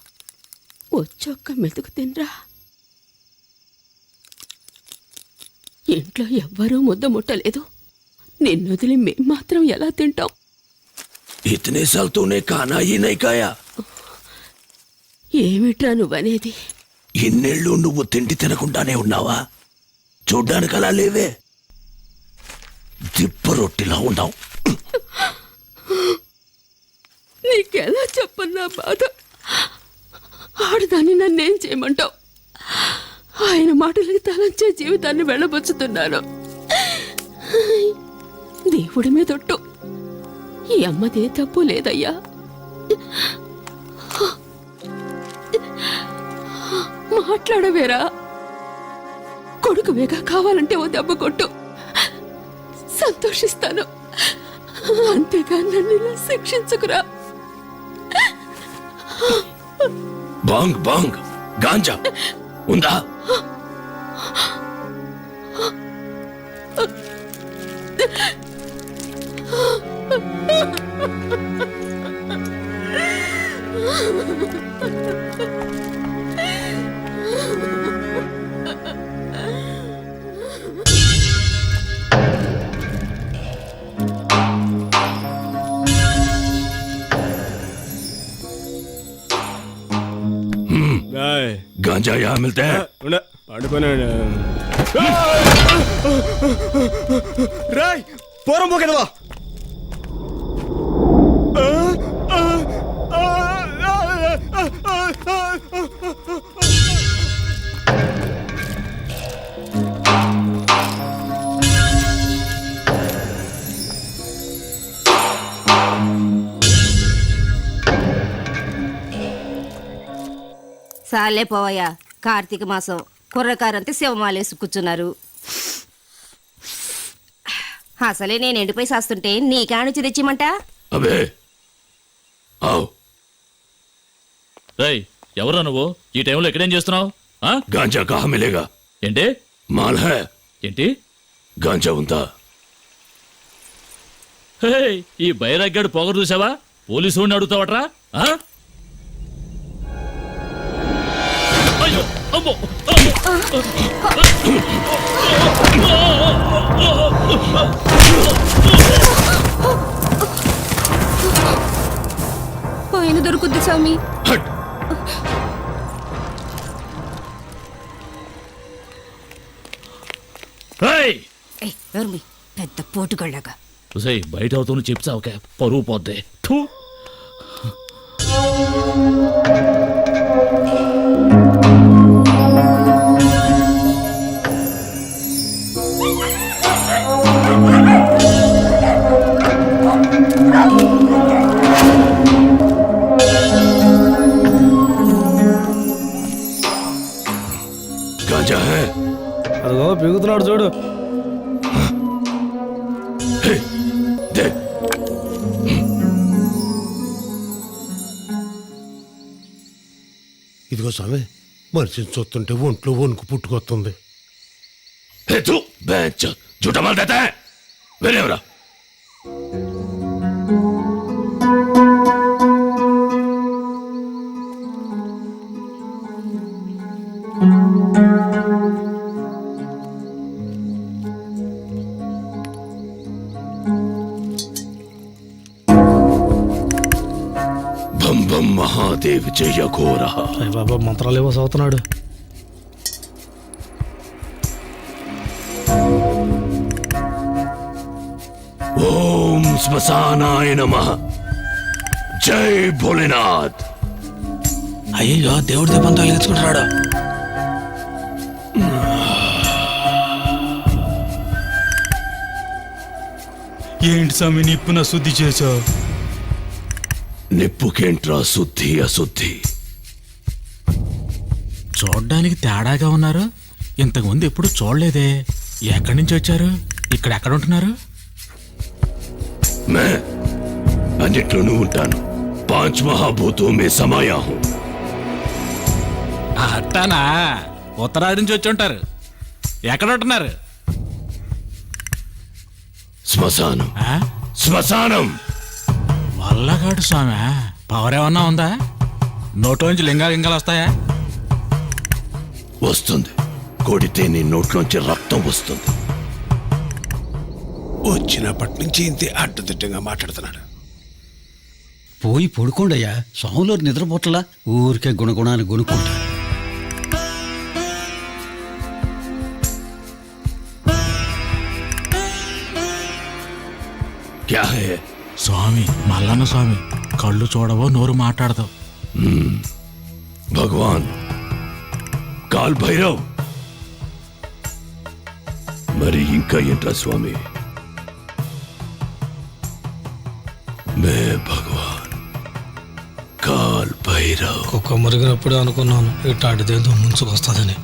Speaker 12: వచ్చొక్క మెతుకు తినరా. ఇంట్లో ఎవ్వరూ ముద్ద ముట్టలేదు, నిన్నొదిలి మేం మాత్రం ఎలా తింటాం?
Speaker 7: इतने साल तूने खाना ही नहीं खाया
Speaker 12: ఏమిట్రా నువ్వనేది?
Speaker 7: ఇన్నేళ్ళు నువ్వు తిండి తినకుండానే ఉన్నావా? చూడ్డానికి అలా లేవే, దిప్ప రొట్టిలా ఉన్నావు.
Speaker 12: నీకెలా చెప్పన్నా బాధ? ఆడదాన్ని నన్నేం చేయమంటావు? ఆయన మాటలకి తలంచే జీవితాన్ని వెళ్ళబుచ్చుతున్నాను. దేవుడి మీద ఒట్టు, ఈ అమ్మదే తప్పు లేదయ్యా. మాట్లాడవేరా? కొడుకువేగా, కావాలంటే ఓ దెబ్బ కొట్టు, సంతోషిస్తాను. అంతేగా నన్ను ఇలా శిక్షించుకురా.
Speaker 7: బాంగ్ బాంగ్ గాంజా ఉందా? गांजा यहाँ मिलता है?
Speaker 1: రాయ్ పోరం పోకెదవా.
Speaker 14: సాలే పోవయ్యా, కార్తీక మాసం కుర్రకారంతా శివమాలేసి కూర్చున్నారు. అసలే నేను ఎండిపోయి సాస్తుంటే నీకానుంచి తెచ్చిమంట.
Speaker 7: అబే ఆవ్.
Speaker 6: రేయ్, ఎవరా నువ్వు? ఈ టైంలో ఎక్కడేం చేస్తున్నావు?
Speaker 7: गांजा कहाँ मिलेगा?
Speaker 6: ఏంటి?
Speaker 7: माल है?
Speaker 6: ఏంటి?
Speaker 7: गांजा ఉందా?
Speaker 6: హే, ఈ బైరాగ్గాడు పొగరు చూసావా? పోలీసు వాడిని అడుగుతావట్రా? అయ్యో, అమ్మో,
Speaker 14: పైన దొరుకుద్ది స్వామి. పెద్ద పోటుగళ్ళగా
Speaker 6: బయట అవుతున్న చెప్తా ఒక పరువు పోద్ది.
Speaker 7: गांजा है?
Speaker 6: అదిగో బిగుతున్నాడు చూడు.
Speaker 1: ఇదిగో స్వామి, మనిషిని చూస్తుంటే ఒంట్లో వణుకు పుట్టుకొస్తుంది.
Speaker 7: झूठा माल देता है मेरे वरा. భం భం మహాదేవ్ జయ ఘోర.
Speaker 6: బాబా మంత్రాలు ఏవో చదువుతున్నాడు.
Speaker 7: ఓం శ్మశానాయ నమః. జై భోలేనాథ్.
Speaker 6: అయ్యో, దేవుడి దీపంతో వెలిగించుకుంటున్నాడు.
Speaker 11: ఏంటి స్వామి నిప్పున శుద్ధి చేశావు?
Speaker 7: నిప్పుకేంట్రా శుద్ధి అశుద్ధి?
Speaker 11: చూడ్డానికి తేడాగా ఉన్నారు. ఇంతకుముందు ఎప్పుడు చూడలేదే. ఎక్కడి నుంచి వచ్చారు? ఇక్కడ ఎక్కడ ఉంటున్నారు?
Speaker 7: मैं అన్నిట్లోనూ ఉంటాను. 5 మహాభూతో మే సమాయా హూ.
Speaker 11: అట్టానా? ఉత్తరాది నుంచి వచ్చి ఉంటారు. ఎక్కడ ఉంటున్నారు?
Speaker 7: శ్మశానం. శ్మశానం.
Speaker 11: వల్లగాడు స్వామి, పవర్ ఏమన్నా ఉందా? నోట్లో నుంచి లింగాలు వస్తాయా?
Speaker 7: వస్తుంది. కొడితే నీ నోట్లోంచి రక్తం వస్తుంది.
Speaker 1: వచ్చినప్పటి నుంచి ఇంతే అడ్డదిడ్డంగా మాట్లాడుతున్నాడు.
Speaker 13: పోయి పడుకోండయ్యా, స్వాములో నిద్రపోట్లా ఊరికే గుణగుణాన్ని కొనుక్కుంటా.
Speaker 7: క్యా హై?
Speaker 11: స్వామి మల్లన్న స్వామి, కళ్ళు చూడవో నోరు మాట్లాడతావు.
Speaker 7: భగవాన్ కాల్ భైరవ్. మరి ఇంకా ఏంట్రా స్వామి? మే భగవాన్ కాల్ భైరవ్.
Speaker 6: కుక్క మురిగినప్పుడే అనుకున్నాను ఇట్టాడిదేదో ముంచుకొస్తుందని.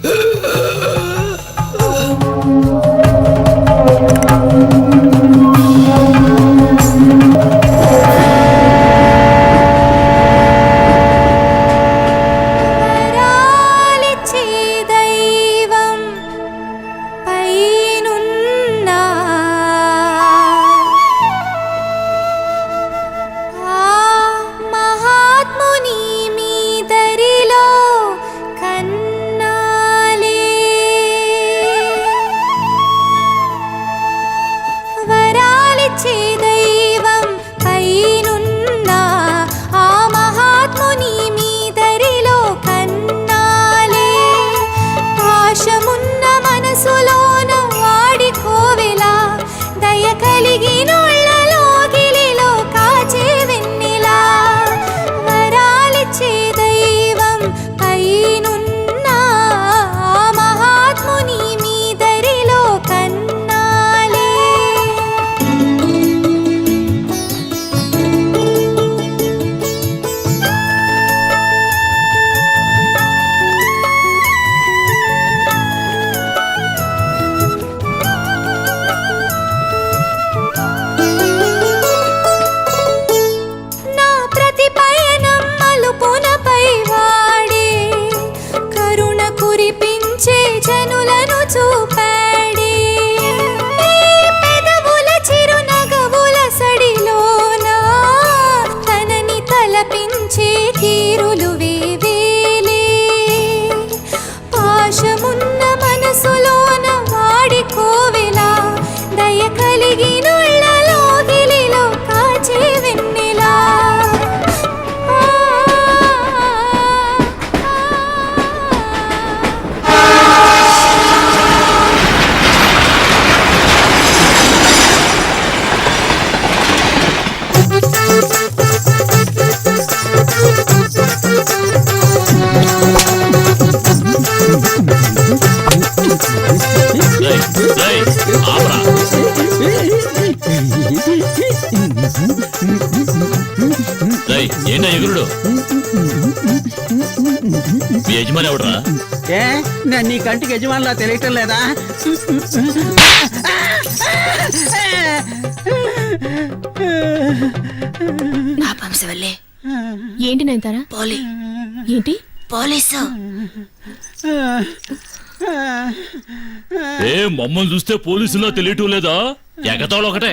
Speaker 6: ఏంటా ఎగురుడు? మీ యజమాని ఎవడరా?
Speaker 13: నేను నీ కంటికి యజమానిలా తెలియటం లేదా?
Speaker 12: ఏంటి నైతారా? ఏంటి పోలీసు?
Speaker 6: మమ్మల్ని చూస్తే పోలీసులా తెలియటం లేదా? ఎగతాళి ఒకటే.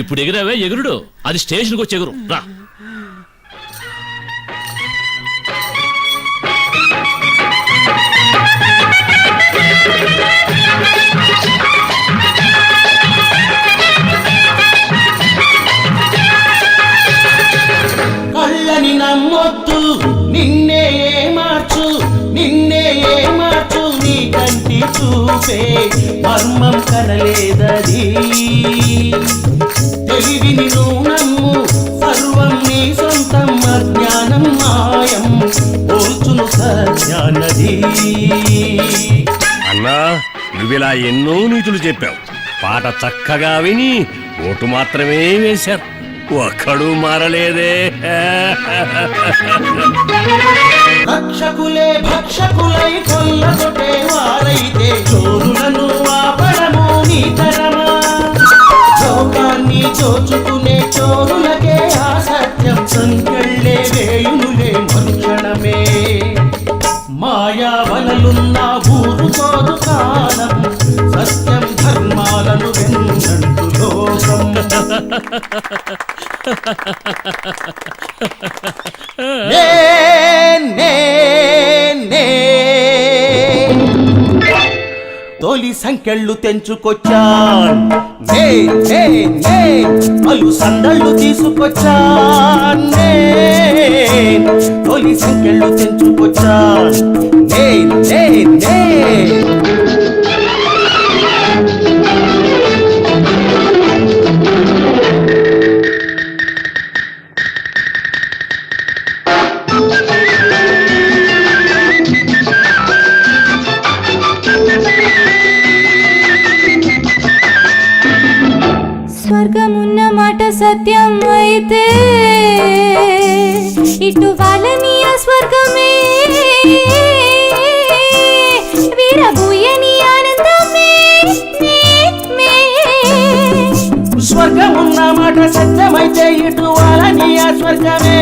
Speaker 6: ఇప్పుడు ఎగిరావే ఎగురుడు, అది స్టేషన్కి వచ్చి ఎగురు రా.
Speaker 2: కళ్ళని నమ్మొద్దు, నిన్నే మార్చు, నిన్నే మార్చు, నీ కంటి చూపే మర్మం కనలేదది. తెలివిని నువ్వు నమ్ము, సర్వం నీ సొంతం, అజ్ఞానం మాయం పోల్చును సత్యానది.
Speaker 7: అన్నా, నువ్విలా ఎన్నో నీతులు చెప్పావు, పాట చక్కగా విని ఓటు మాత్రమే వేశారు, ఒక్కడు మారలేదే.
Speaker 2: రక్షకులే భక్షకులై కొల్లగొట్టే వారైతే చోరులను ఆపడము నీ తరమా? లోకాన్ని చోచుకునే చోరులకే ఆ సత్యం సంకెళ్ళే వేయునులే మనుక్షణమే. మాయావలలున్న ఊరుకోదు కాలం, సత్యం ధర్మాలను వెన్నంటు లోకం. నే తొలి సంకెళ్ళు తెంచుకొచ్చాన్ పలు సందళ్ళు తీసుకొచ్చాన్ తొలి సంకెళ్ళు తెంచుకొచ్చాన్
Speaker 4: స్వర్గమున్న మాట సత్యం అయితే ఇటు వాళ్ళని ఆ స్వర్గమే వీరభూయని ఆనందమే
Speaker 2: స్వర్గమున్న మాట సత్యమైతే ఇటు వాళ్ళని ఆ స్వర్గమే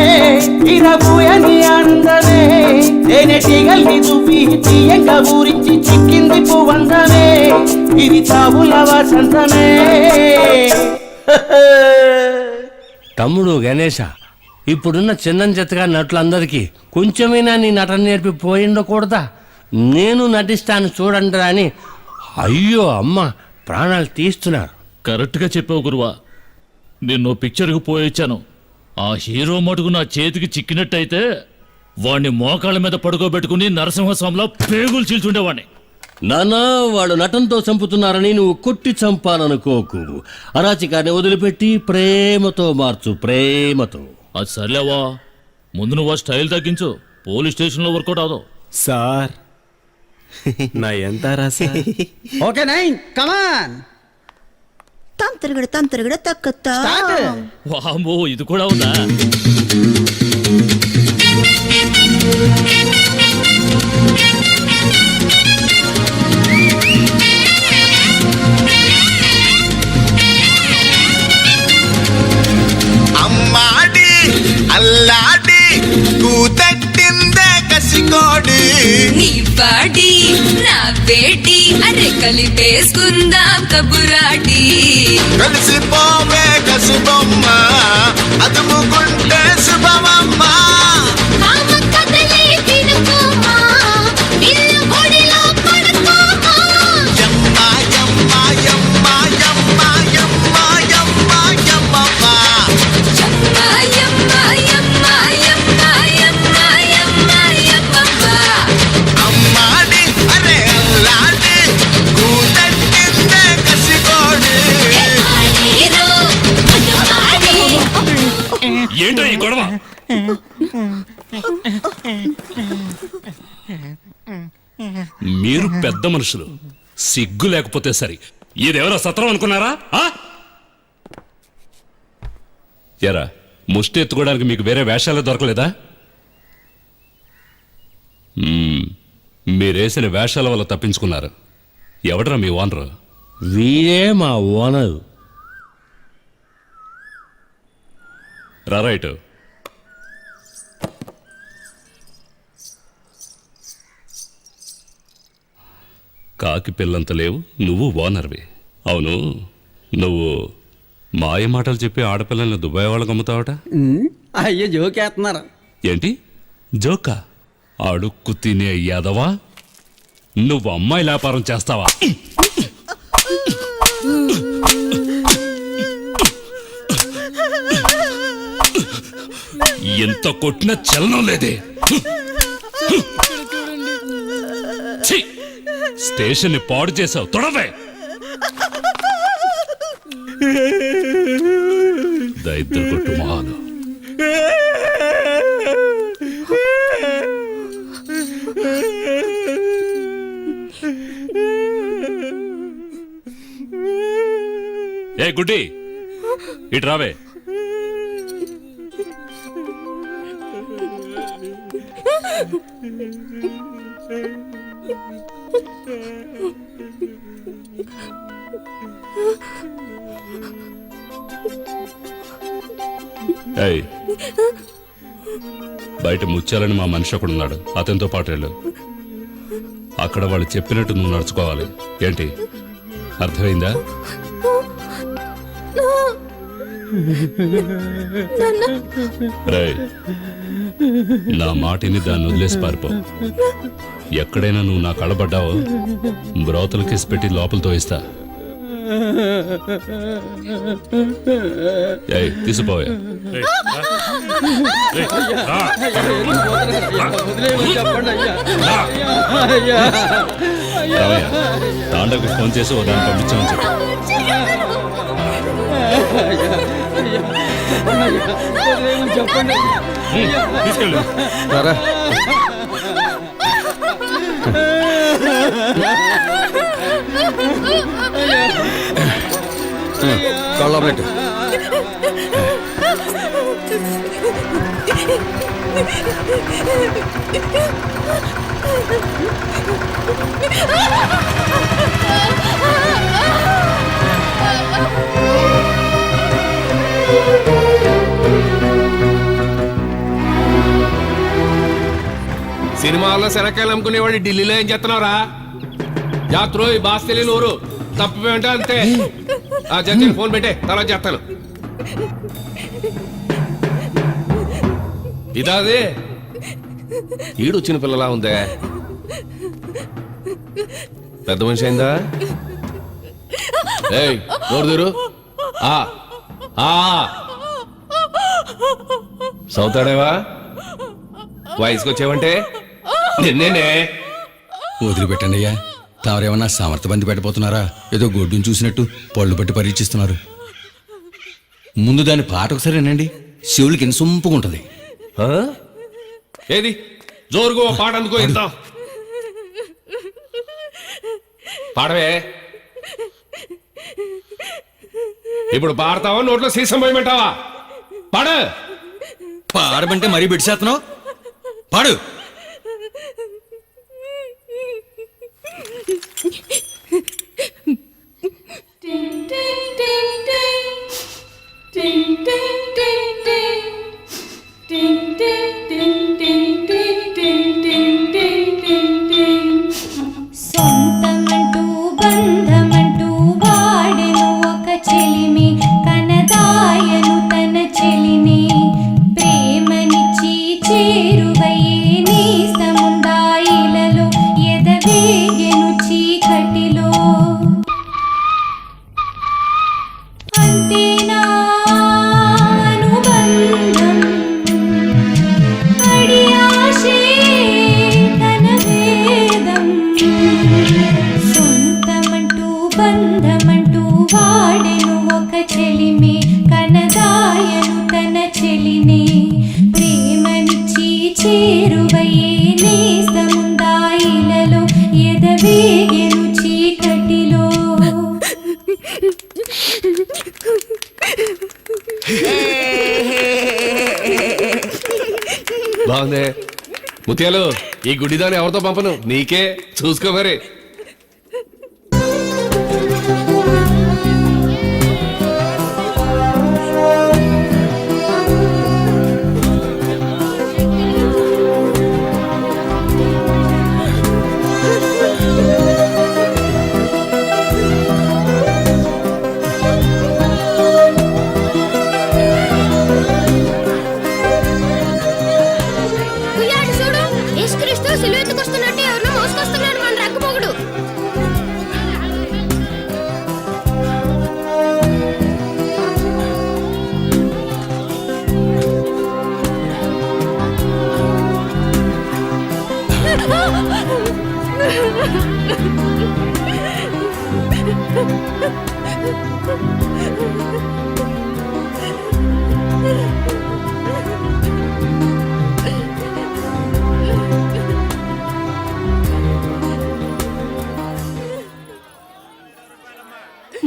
Speaker 2: వీరభూయని ఆనందమే తేనెటీగల్ని దువ్వి తీయంగా ఊరించి చిక్కింది పువ్వందమే ఇది చావుల వసంతమే.
Speaker 7: తమ్ముడు గణేశ, ఇప్పుడున్న చిన్న చెత్తగా నటులందరికీ కొంచెమైనా నీ నటన నేర్పి పోయిండకూడదా? నేను నటిస్తాను చూడండి అని అయ్యో అమ్మ ప్రాణాలు తీస్తున్నారు.
Speaker 6: కరెక్ట్గా చెప్పావు గురువా. నిన్ను పిక్చర్కి పోయొచ్చాను. ఆ హీరో మటుకు నా చేతికి చిక్కినట్టయితే వాణ్ణి మోకాళ్ళ మీద పడుకోబెట్టుకుని నరసింహస్వామిలో పేగులు చీల్చుండేవాణ్ణి.
Speaker 7: నానా, వాడు నటనతో చంపుతున్నారని నువ్వు కొట్టి చంపాలనుకోకు. అరాచకాన్ని వదిలిపెట్టి ప్రేమతో మార్చు, ప్రేమతో.
Speaker 6: అది సర్లేవా, ముందు నువ్వు ఆ స్టైల్ తగ్గించు. పోలీస్ స్టేషన్లో వర్కౌట్ అవదు
Speaker 2: సార్.
Speaker 11: నా ఎంత రాసా?
Speaker 13: ఓకే నైన్ కమాన్
Speaker 14: తంతరగడ తక్కత్తా.
Speaker 6: వామ్మో, ఇది కూడా ఉందా?
Speaker 2: అమ్మాడి అల్లాడి కూతట్టిందే కసికోడి
Speaker 8: నీ బాడీ నా వేడి అరే కలిపేసుకుందాం కబురాడి.
Speaker 2: కలిసిపోవే కసిబొమ్మ అదుముకుంటే శుభమమ్మ.
Speaker 7: ఏంటో ఈ గొడవ? మీరు పెద్ద మనుషులు, సిగ్గు లేకపోతే సరి. ఇదెవరో సత్రం అనుకున్నారా? ఎరా, ముష్టి ఎత్తుకోవడానికి మీకు వేరే వేషాలు దొరకలేదా? మీరేసిన వేషాల వల్ల తప్పించుకున్నారు. ఎవడరా మీ ఓనరు? వీరే మా ఓనరు. రైట్. కాకి పిల్లంత లేవు, నువ్వు ఓనర్వి. అవును, నువ్వు మాయ మాటలు చెప్పి ఆడపిల్లల్ని దుబాయ్ వాళ్ళకి అమ్ముతావట?
Speaker 13: అయ్యో జోకేస్తున్నారు.
Speaker 7: ఏంటి జోకా? అడుక్కు తినే యాదవా, నువ్వు అమ్మాయి వ్యాపారం చేస్తావా? ఎంత కొట్టినా చలనం లేదే. స్టేషన్ ని పాడు చేసావు, తొడవే. దైద్ర కొట్టు మహాలు. ఏ గుడ్డి, ఇటు రావే. ఏయ్, బయట ముత్యాలని మా మనిషి ఒకడున్నాడు, అతనితో పాటు వెళ్ళు. అక్కడ వాళ్ళు చెప్పినట్టు నువ్వు నడుచుకోవాలి. ఏంటి, అర్థమైందా?
Speaker 10: రేయ్, నా మాటిని దాన్ని వదిలేసి పారిపో. ఎక్కడైనా నువ్వు నా కళ్ళబడ్డావో బ్రోతలు కిసి పెట్టి లోపలతో ఇస్తా. తీసిపోయా తాండకు ఫోన్ చేసి ఓ దాన్ని పంపించామని చెప్పు. తీసుకెళ్ళు.
Speaker 13: కొల్లబెట్టు.
Speaker 10: సినిమాల్లో శనక్కాయలు అమ్ముకునేవాడి ఢిల్లీలో ఏం చేస్తున్నావురా? జాత్రో ఈ బాస్ తెలియని ఊరు తప్పిపోయింటే అంతే. ఆ జడ్జి ఫోన్ పెట్టే తర్వాత చేస్తాను. ఇదాది ఈడు చిన్న పిల్లలా ఉందే, పెద్ద మనిషి అయిందా? ఏయ్ నోరుదూరు. సౌతాడేవా? వయసుకు వచ్చావంటే నిన్నేనే.
Speaker 13: వదిలిపెట్టండి అయ్యా, తామరేమన్నా సమర్థబంది పెట్టబోతున్నారా? ఏదో గొడ్డును చూసినట్టు పళ్ళు పట్టి పరీక్షిస్తున్నారు. ముందు దాని పాట ఒకసారి వినండి, శివులకి ఎన్ని సొంపుగా ఉంటుంది.
Speaker 10: ఏది జోరుగా పాట అందుకో ఇద్దాం. పాడవే. ఇప్పుడు పాడతావా నోట్లో సీసం పోయమంటావా? పాడ.
Speaker 13: పాడమంటే మరీ బిడిసేస్తున్నావు, పాడు.
Speaker 4: సొంతమంటూ బంధమంటూ వాడెను ఒక చెలిమి, కనదాయను తన చెలిని. ప్రేమనిచ్చి చేరువయ్యే నీస్తముందాయిలలో ఎదవేగెను చీకటిలో. అంతేనా అనుబంధం, అడి ఆశే తన వేదం. సొంతమంటూ బంధమంటూ వాడెను ఒక చెలిమి, కనదాయను తన చెలిని. ప్రేమనిచ్చి చేరువయ్యే నేస్తముందాయిలలో ఎదవేగెను చీకటిలో.
Speaker 10: బాగుంది. ముత్యాలు, ఈ గుడిదాన్ని ఎవరితో పంపను, నీకే. చూసుకో మరి.
Speaker 12: చూడు, యేసుక్రీస్తు సిలువెత్తుకొస్తున్నట్టు ఎవరినో మోసుకొస్తున్నాడు మన రక్కపొగుడు.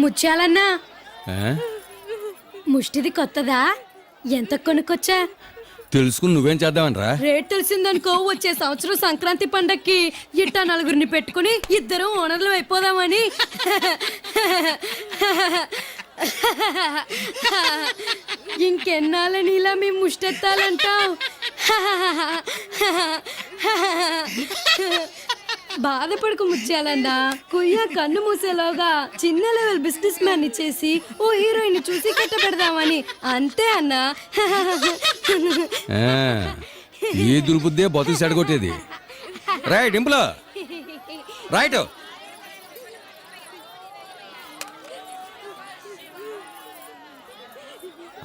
Speaker 12: ముత్యాలన్నా, ముష్టిది కొత్తదా? ఎంత కొనుక్కొచ్చా?
Speaker 13: తెలుసుకుని నువ్వేం చేద్దామనరా?
Speaker 12: రేట్ తెలిసిందనుకో, వచ్చే సంవత్సరం సంక్రాంతి పండక్కి ఇట్టా నలుగురిని పెట్టుకుని ఇద్దరం ఓనర్లు అయిపోదామని. ఇంకెన్నాళ్ళని ఇలా మేము ముష్టెత్తాలంటావు? బాధపడకు ముత్యాలన్నా, కుయ్య కన్ను మూసేలోగా చిన్న లెవెల్ బిజినెస్ మ్యాన్ ఇచ్చేసి ఓ హీరోయిన్ చూసి కట్టబెడదామని అంతే అన్నా.
Speaker 13: ఈ దుర్బుద్దే బతుకు సెడగొట్టేది. Right Dimple, right.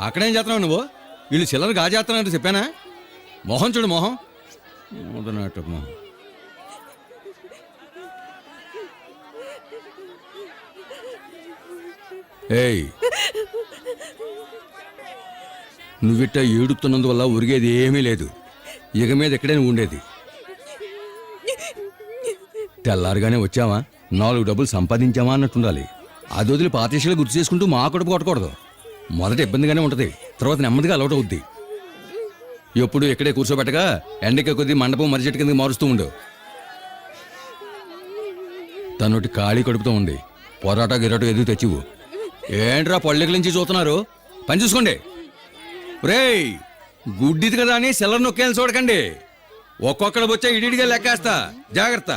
Speaker 13: అక్కడేం చేస్తున్నావు నువ్వు? వీళ్ళు చిల్లర గాజేస్తున్నారంటే చెప్పానా? మొహం చూడు, మొహం మొదలట మొహం. ఏయ్, నువ్విట్ట ఏడుతున్నందువల్ల ఉరిగేది ఏమీ లేదు. ఇక మీద ఎక్కడే నువ్వు ఉండేది. తెల్లారుగానే వచ్చావా, 4 డబ్బులు సంపాదించావా అన్నట్టుండాలి. అది వదిలి పాతేషాలు గుర్తు చేసుకుంటూ మా కడుపు కొట్టకూడదు. మొదట ఇబ్బందిగానే ఉంటుంది, తర్వాత నెమ్మదిగా అలవాటు అవుద్ది. ఎప్పుడు ఇక్కడే కూర్చోబెట్టగా ఎండకే కొద్దీ మండపం మర్రి చెట్టు కిందకి మారుస్తూ ఉండు. తనొట్టి ఖాళీ కడుపుతూ ఉండి పొరాటా గిరాటో ఎదుగు తెచ్చివు. ఏంట్రా పళ్ళెక్కల నుంచి చూస్తున్నారు? పని చూసుకోండి. రేయ్, గుడ్డిది కదా అని సెల్లర్ నొక్కేయాలని చూడకండి. ఒక్కొక్కడ వచ్చా ఇడిడిగా లెక్కేస్తా, జాగ్రత్త.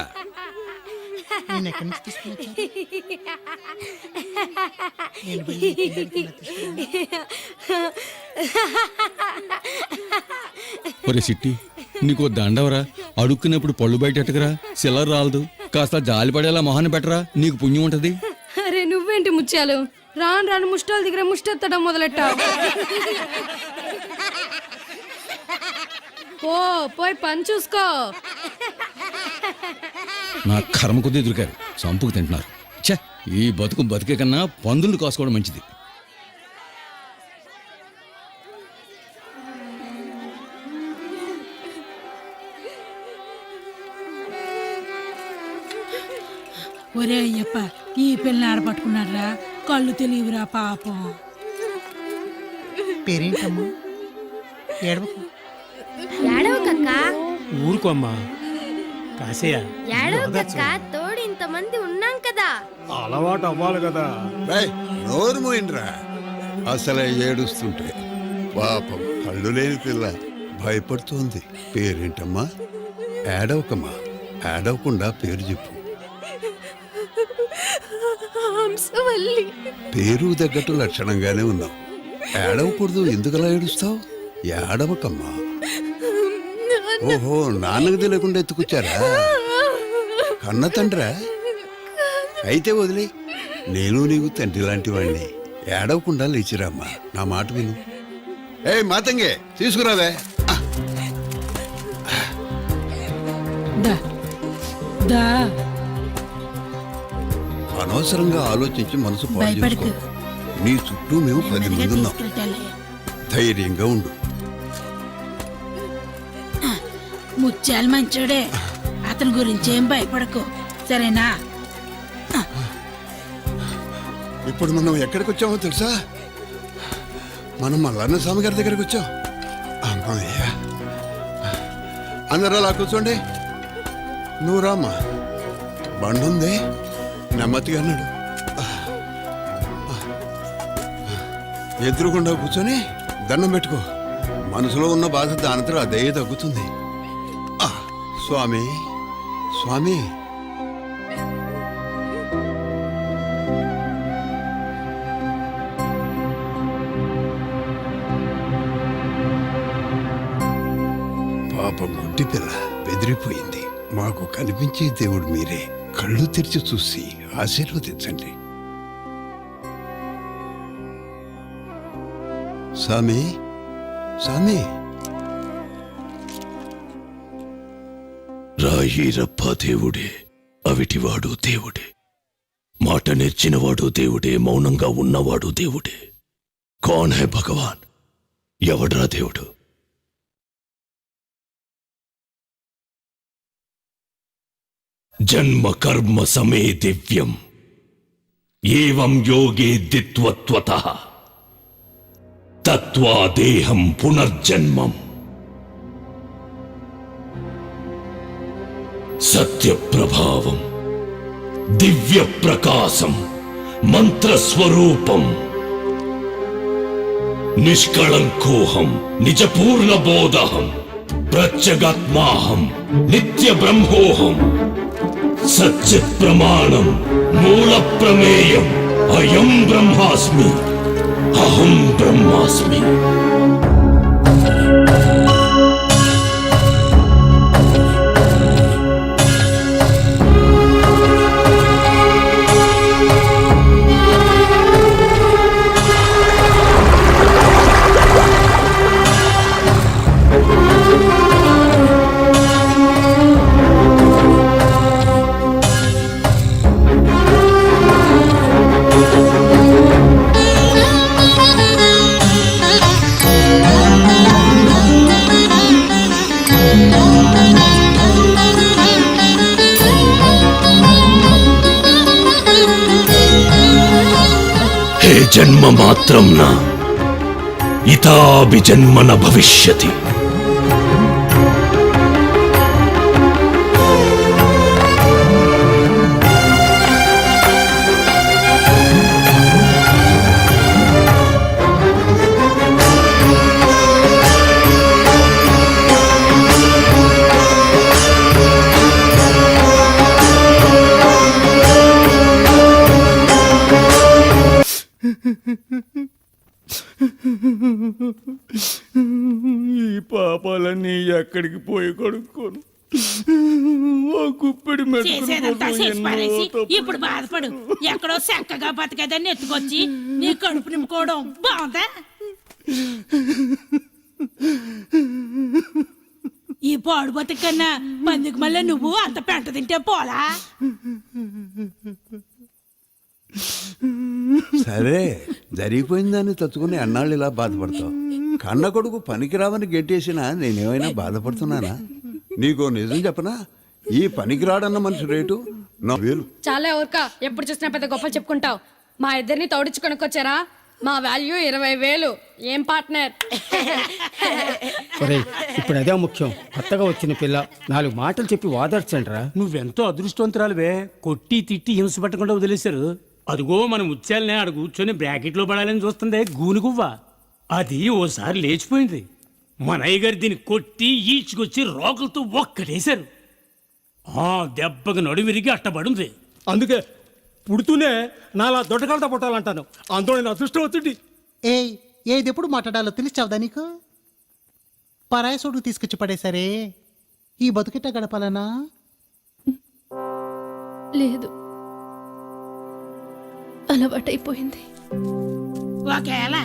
Speaker 13: ఒరే సిట్టి, నీకు దండవరా. అడుక్కున్నప్పుడు పళ్ళు బయటెట్టకరా, సిల్లర్ రాలదు. కాస్త జాలి పడేలా మొహాన్ని పెట్టరా, నీకు పుణ్యం ఉంటది.
Speaker 12: అరే నువ్వేంటి ముత్యాలు, రాను రాను ముష్టాల దగ్గర ముష్టెత్తడం మొదలెట్టావు. పోయి పని చూసుకో.
Speaker 13: నా కర్మ కొద్దీ దొరికారు, చంపుకు తింటున్నారు. ఛే, ఈ బతుకు బతికే కన్నా పందులు కాసుకోవడం మంచిది.
Speaker 15: ఒరే అయ్యప్ప, ఈ పిల్లని ఆడపట్టుకున్నారా, కళ్ళు తెలియవురా పాపం.
Speaker 9: పేరేంటమ్మా? ఏడవకు.
Speaker 12: ఏడవకక్క,
Speaker 1: ఊరుకోమ్మా కాసేయ.
Speaker 12: ఏడవకక్క, తోడు ఇంతమంది ఉన్నాం కదా.
Speaker 1: అలవాటు అవ్వాలి కదా.
Speaker 16: నోరు మోయిండ్రా, అసలే ఏడుస్తుంటే. పాపం కళ్ళు లేని పిల్ల భయపడుతోంది. పేరేంటమ్మా? ఏడవకమ్మా, ఏడవకుండా పేరు చెప్పు. పేరు తగ్గట్టు లక్షణంగానే ఉన్నావు. ఏడవకూడదు, ఎందుకలా ఏడుస్తావు? ఏడవకమ్మా. ఓహో, నాన్నకు తెలియకుండా ఎత్తుకొచ్చారా? కన్న తండ్రా? అయితే వదిలే, నేను నీకు తండ్రి లాంటి వాడిని. ఏడవకుండా లేచిరామ్మా, నా మాట విను. మాతంగే తీసుకురావే. అనవసరంగా ఆలోచించి మనసు పాడు చేసుకో. నీ చుట్టూ మేము 10 మంది ఉన్నాం. ధైర్యంగా ఉండు.
Speaker 15: ముత్యాలు మంచోడే, అతని గురించి ఏం భయపడకు, సరేనా?
Speaker 16: ఇప్పుడు మనం ఎక్కడికి వచ్చామో తెలుసా? మనం మల్లన్న స్వామి గారి దగ్గరికి వచ్చాం. అమ్మయ్య, అందరూ అలా కూర్చోండి. నువ్వు రామ్మా, బండుంది, నెమ్మదిగా అన్నాడు. ఎదురుకుండా కూర్చొని దండం పెట్టుకో. మనసులో ఉన్న బాధ దానితో అదే తగ్గుతుంది. స్వామి స్వామి. పాపం గుడ్డి పిల్ల బెదిరిపోయింది. మాకు కనిపించే దేవుడు మీరే. కళ్ళు తెరిచి చూసి ఆశీర్వదించండి. స్వామి స్వామి.
Speaker 17: రాయిరప్ప దేవుడే, అవిటివాడు దేవుడే, మాట నేర్చినవాడు దేవుడే, మౌనంగా ఉన్నవాడు దేవుడే. కౌన్ హై భగవాన్? ఎవడ్రా దేవుడు? జన్మ కర్మ సమే దివ్యం, ఏవం యోగే దిత్వత్వతః తత్వా దేహం పునర్జన్మం. సత్యప్రభావం, దివ్య ప్రకాశం, మంత్రస్వరూపం, నిష్కళంకోహం, నిజపూర్ణబోధహం. ప్రత్యగాత్మాహం నిత్య బ్రహ్మోహం సచ్చిత్ ప్రమాణం మూల ప్రమేయం అయం బ్రహ్మాస్మి అహం బ్రహ్మాస్మి. హే జన్మ మాత్రం నా ఇతాభి జన్మన భవిష్యతి.
Speaker 6: ఈ పాపాలన్నీ ఎక్కడికి పోయి కడుక్కోను. ఆ గుప్పెడి
Speaker 15: చేసేదంతా
Speaker 6: మెట్టుకుని
Speaker 15: చేసి పారేసి ఇప్పుడు బాధపడు. ఎక్కడో చక్కగా బతకదని ఎత్తుకొచ్చి నీ కడుపు నింపుకోవడం బాగుందా? ఈ పాడు బతుకన్నా పందికి మళ్ళీ నువ్వు అంత పెంట తింటే పోలా?
Speaker 16: సరే, జరిగిపోయిందని తచ్చుకుని అన్నాళ్ళు ఇలా బాధపడతావు. కన్న కొడుకు పనికిరావని గెట్టేసినా నేనేమైనా బాధపడుతున్నానా? నీకో నిజం చెప్పనా? ఈ పనికిరాడన్న మనిషి రేటు 4,000.
Speaker 12: చాలా ఊరుక, ఎప్పుడు చూసినా పెద్ద గొప్పలు చెప్పుకుంటావు. మా ఇద్దరిని తోడిచ్చి కొనుక్కొచ్చారా? మా వాల్యూ 20,000. ఏం పార్ట్నర్?
Speaker 18: ఇప్పుడు అదే ముఖ్యం. కొత్తగా వచ్చిన పిల్ల 4 మాటలు చెప్పి వాదార్చండిరా.
Speaker 11: నువ్వెంతో అదృష్టవంతురాలువే. కొట్టి తిట్టి హింస పెట్టకుండా వదిలేశారు. అదిగో మనం ముత్యాలనే ఆడ కూర్చొని బ్రాకెట్లో పడాలని చూస్తుంది గూనుగువ్వ. అది ఓసారి లేచిపోయింది. మన అయ్యగారు దీన్ని కొట్టి ఈడ్చుకొచ్చి రోకలతో ఒక్కడేశారు. ఆ దెబ్బకి నడుమిరిగి అట్టబడింది. అందుకే పుడుతూనే నాలా దొడ్డకాలతో పుట్టాలంటాను. అందులో నేను అదృష్టం వచ్చింది.
Speaker 9: ఏది ఎప్పుడు మాట్లాడాలో తెలిసావుదా నీకు? పరాయి సోడు తీసుకొచ్చి పడేసరే, ఈ బతుకిట్ట గడపాలనా?
Speaker 12: లేదు, అలవాటైపోయింది.
Speaker 15: ఒకవేళ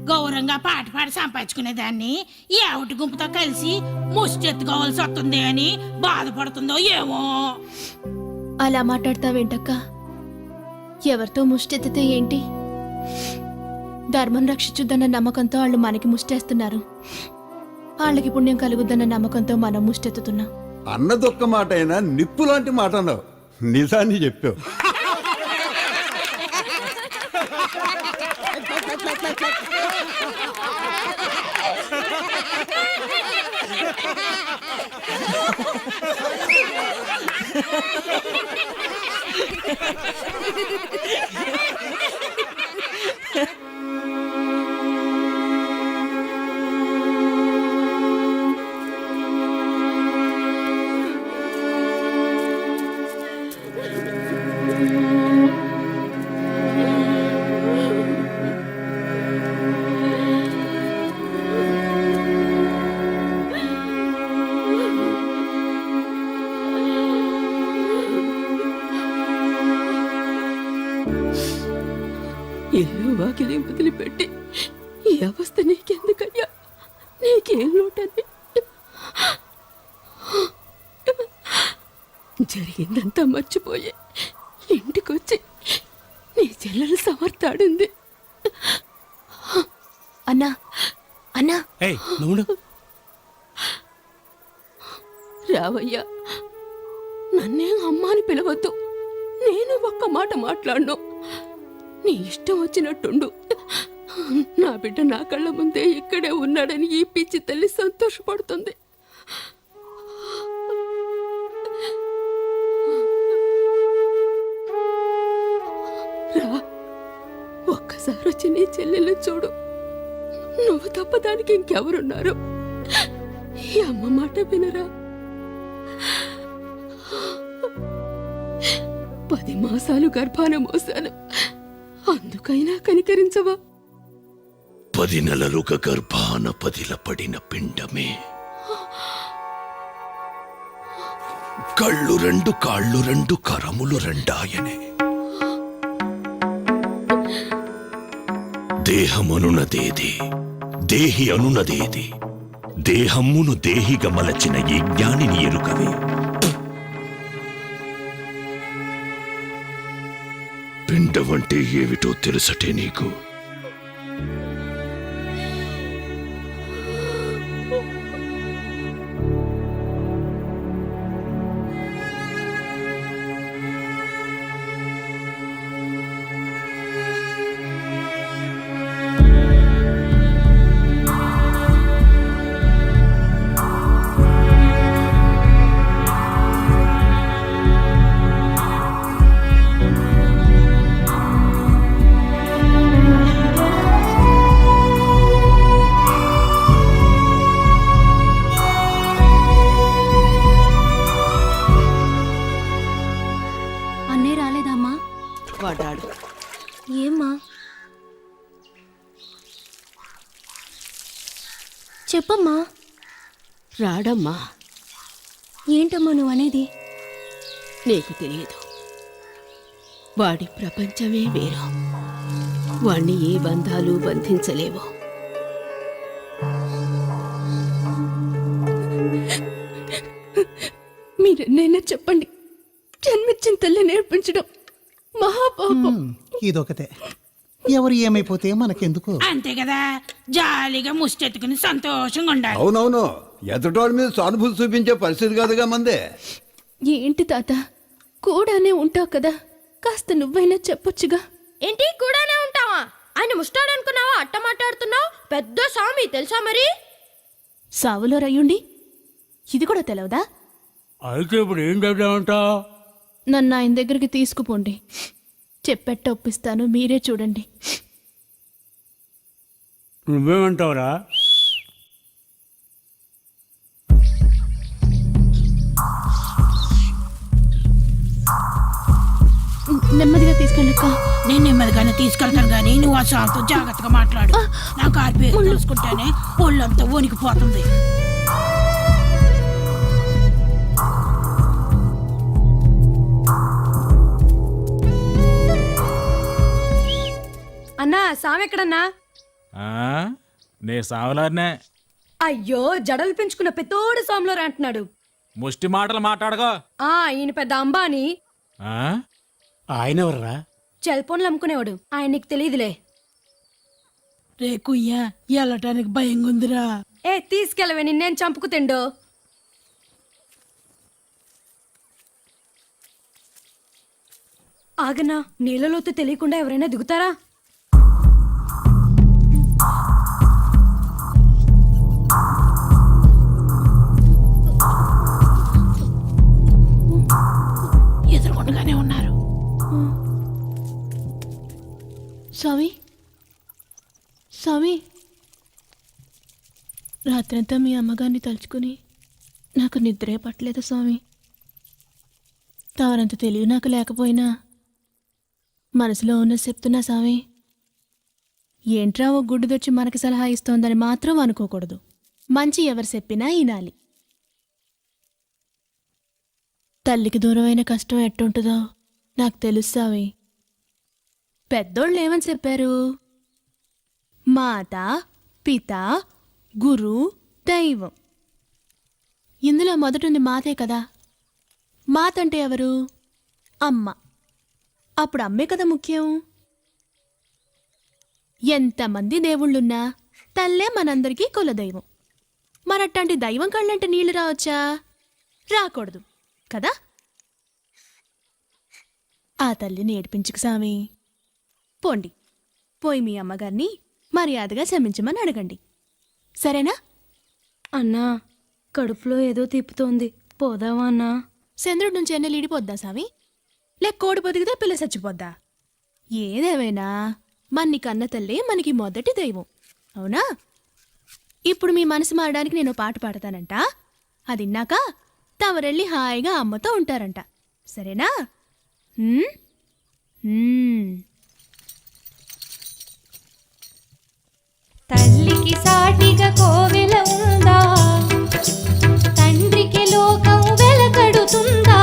Speaker 15: గౌరవంగా పాట పాడి సంపాదించుకునేదాన్ని ఈ ఆవిటి గుంపుతో కలిసి ముష్టి ఎత్తుకోవాల్సి వస్తుంది అని బాధపడుతుందో ఏమో.
Speaker 12: అలా మాట్లాడతావేంటక్క? ఎవరితో ముష్టెత్తితే ఏంటి? ధర్మం రక్షించుద్దన్న నమ్మకంతో వాళ్ళు మనకి ముష్టేస్తున్నారు. వాళ్ళకి పుణ్యం కలుగుద్దన్న నమ్మకంతో మనం ముష్టెత్తుతున్నాం.
Speaker 16: అన్నదొక్క మాట అయినా నిప్పు లాంటి మాట అన్నావు. నిజాన్ని చెప్పావు.
Speaker 12: ఇల్లు వాకిలి వదిలిపెట్టి ఈ అవస్థ నీకెందుకయ్యా? నీకేం లోటని? జరిగిందంతా మర్చిపోయి ఇంటికొచ్చి నీ చెల్లెలు సమర్థాడింది. అన్నా అన్నా, రావయ్యా, నన్నేం అమ్మాని పిలవద్దు. నేను ఒక్క మాట మాట్లాడను. నీ ఇష్టం వచ్చినట్టుండు. నా బిడ్డ నా కళ్ళ ముందే ఇక్కడే ఉన్నాడని ఈ పిచ్చి తల్లి సంతోషపడుతుంది. రా, ఒక్కసారి వచ్చి నీ చెల్లెలు చూడు. నువ్వు తప్ప దానికి ఇంకెవరున్నారు? ఈ అమ్మ మాట వినరా? 10 మాసాలు గర్భాన మోసాను, అందుకైనా కనికరించవా?
Speaker 17: 10 నెలలుగా గర్భాన పదిలపడిన పిండమే కళ్ళు 2 కాళ్ళు 2 కరములు 2 ఆయనే. దేహమనునదేది దేహి అనునదేది, దేహమ్మును దేహిగా మలచిన ఈ జ్ఞానిని ఎరుకవే. పిండవంటే ఏమిటో తెలుసటే నీకు?
Speaker 4: అన్నయ్య రాలేదమ్మా?
Speaker 12: వాడాడు.
Speaker 4: ఏమ్మా? చెప్పమ్మా.
Speaker 12: రాడమ్మా.
Speaker 4: ఏంటమ్మా నువ్వు అనేది?
Speaker 12: నీకు తెలియదు, వాడి ప్రపంచమే వేరు. వాణ్ణి ఏ బంధాలు బంధించలేవు. మీరెన్నైనా చెప్పండి, జన్మించిన తల్లి నేర్పించడం మహాపాపం.
Speaker 9: ఇదొకతే. ఎవరు ఏమైపోతే మనకెందుకు?
Speaker 15: అంతే కదా, జాలీగా ముష్టెత్తుకుని సంతోషంగా ఉండాలి.
Speaker 16: అవునవును, ఎదుటోడి మీద సానుభూతి చూపించే పరిస్థితి కాదుగా మందే.
Speaker 12: ఏంటి తాత, కూడానే ఉంటావు కదా, కాస్త నువ్వైనా చెప్పొచ్చుగా.
Speaker 4: ఏంటి కూడానే ఉంటావా? ఆయన ముష్టాడు అనుకున్నావా? అట్ట మాట్లాడుతున్నావు. పెద్ద స్వామి తెలుసా మరి?
Speaker 12: సావులో రయ్యుండి ఇది కూడా తెలవదా?
Speaker 11: అయితే ఇప్పుడు ఏం చేద్దామంటావు?
Speaker 12: నన్ను ఆయన దగ్గరికి తీసుకుపోండి, చెప్పెట్ట ఒప్పిస్తాను, మీరే చూడండి.
Speaker 11: నువ్వేమంటావురా?
Speaker 12: నెమ్మదిగా తీసుకెళ్ళక్క.
Speaker 15: నేను నెమ్మదిగానే తీసుకెళ్తాను గానీ నువ్వు ఆ సాల్తో జాగ్రత్తగా మాట్లాడు. నా కారు పేరు తెలుసుకుంటేనే ఒళ్ళంతా వణికిపోతుంది.
Speaker 4: అన్నా సామి ఎక్కడన్నా?
Speaker 6: నే సావలారినే.
Speaker 4: అయ్యో జడలు పెంచుకున్న పెద్దోడు స్వామిలో అంటున్నాడు.
Speaker 6: ముష్టి మాటలు మాట్లాడగా.
Speaker 4: ఈయన పెద్ద అంబాని.
Speaker 11: ఆయన ఎవర్రా?
Speaker 4: సెల్ ఫోన్లు అమ్ముకునేవాడు. ఆయన నీకు తెలియదులే.
Speaker 15: రే కుయ్యా, వెళ్ళటానికి భయంగా ఉందిరా.
Speaker 4: తీసుకెళ్ళవే, నిన్నేం చంపుకు తిండు. ఆగనా, నీళ్ళలోతు తెలియకుండా ఎవరైనా దిగుతారా?
Speaker 15: ఎదురుకుండగానే ఉన్నారు.
Speaker 12: స్వామి, స్వామి, రాత్రంతా మీ అమ్మగారిని తలుచుకుని నాకు నిద్రే పట్టలేదు స్వామి. తవరంత తెలివి నాకు లేకపోయినా మనసులో ఉన్న చెప్తున్నా స్వామి. ఏంట్రా ఓ గుడ్డుదొచ్చి మనకి సలహా ఇస్తోందని మాత్రం అనుకోకూడదు. మంచి ఎవరు చెప్పినా ఈనాలి. తల్లికి దూరమైన కష్టం ఎట్టుంటుందో నాకు తెలుస్తావి. పెద్దోళ్ళు ఏమని చెప్పారు? మాత, పిత, గురు, దైవం. ఇందులో మొదటింది మాతే కదా. మాత అంటే ఎవరు? అమ్మ. అప్పుడు అమ్మే కదా ముఖ్యం. ఎంతమంది దేవుళ్ళున్నా తల్లే మనందరికీ కులదైవం. మరట్లాంటి దైవం కళ్ళంటే నీళ్లు రావచ్చా? రాకూడదు కదా. ఆ తల్లిని ఏడిపించుకు సామి. పోండి, పోయి మీ అమ్మగారిని మర్యాదగా క్షమించమని అడగండి, సరేనా?
Speaker 4: అన్నా, కడుపులో ఏదో తిప్పుతోంది, పోదావా అన్నా?
Speaker 12: చంద్రుడి నుంచి ఎన్నెలు ఈడిపోద్దా సామి? లేక కోడి పొదిగితే పిల్ల చచ్చిపోద్దా? ఏదేమైనా మన్ని కన్న తల్లి మనకి మొదటి దైవం, అవునా?
Speaker 4: ఇప్పుడు మీ మనసు మారడానికి నేను పాట పాడతానంట. అది విన్నాక తమరెళ్ళి హాయిగా అమ్మతో ఉంటారంట. సరేనా?
Speaker 19: తల్లికి సాటిగా కోవెల ఉందా, తండ్రికి లోకం వెలకడుతుందా,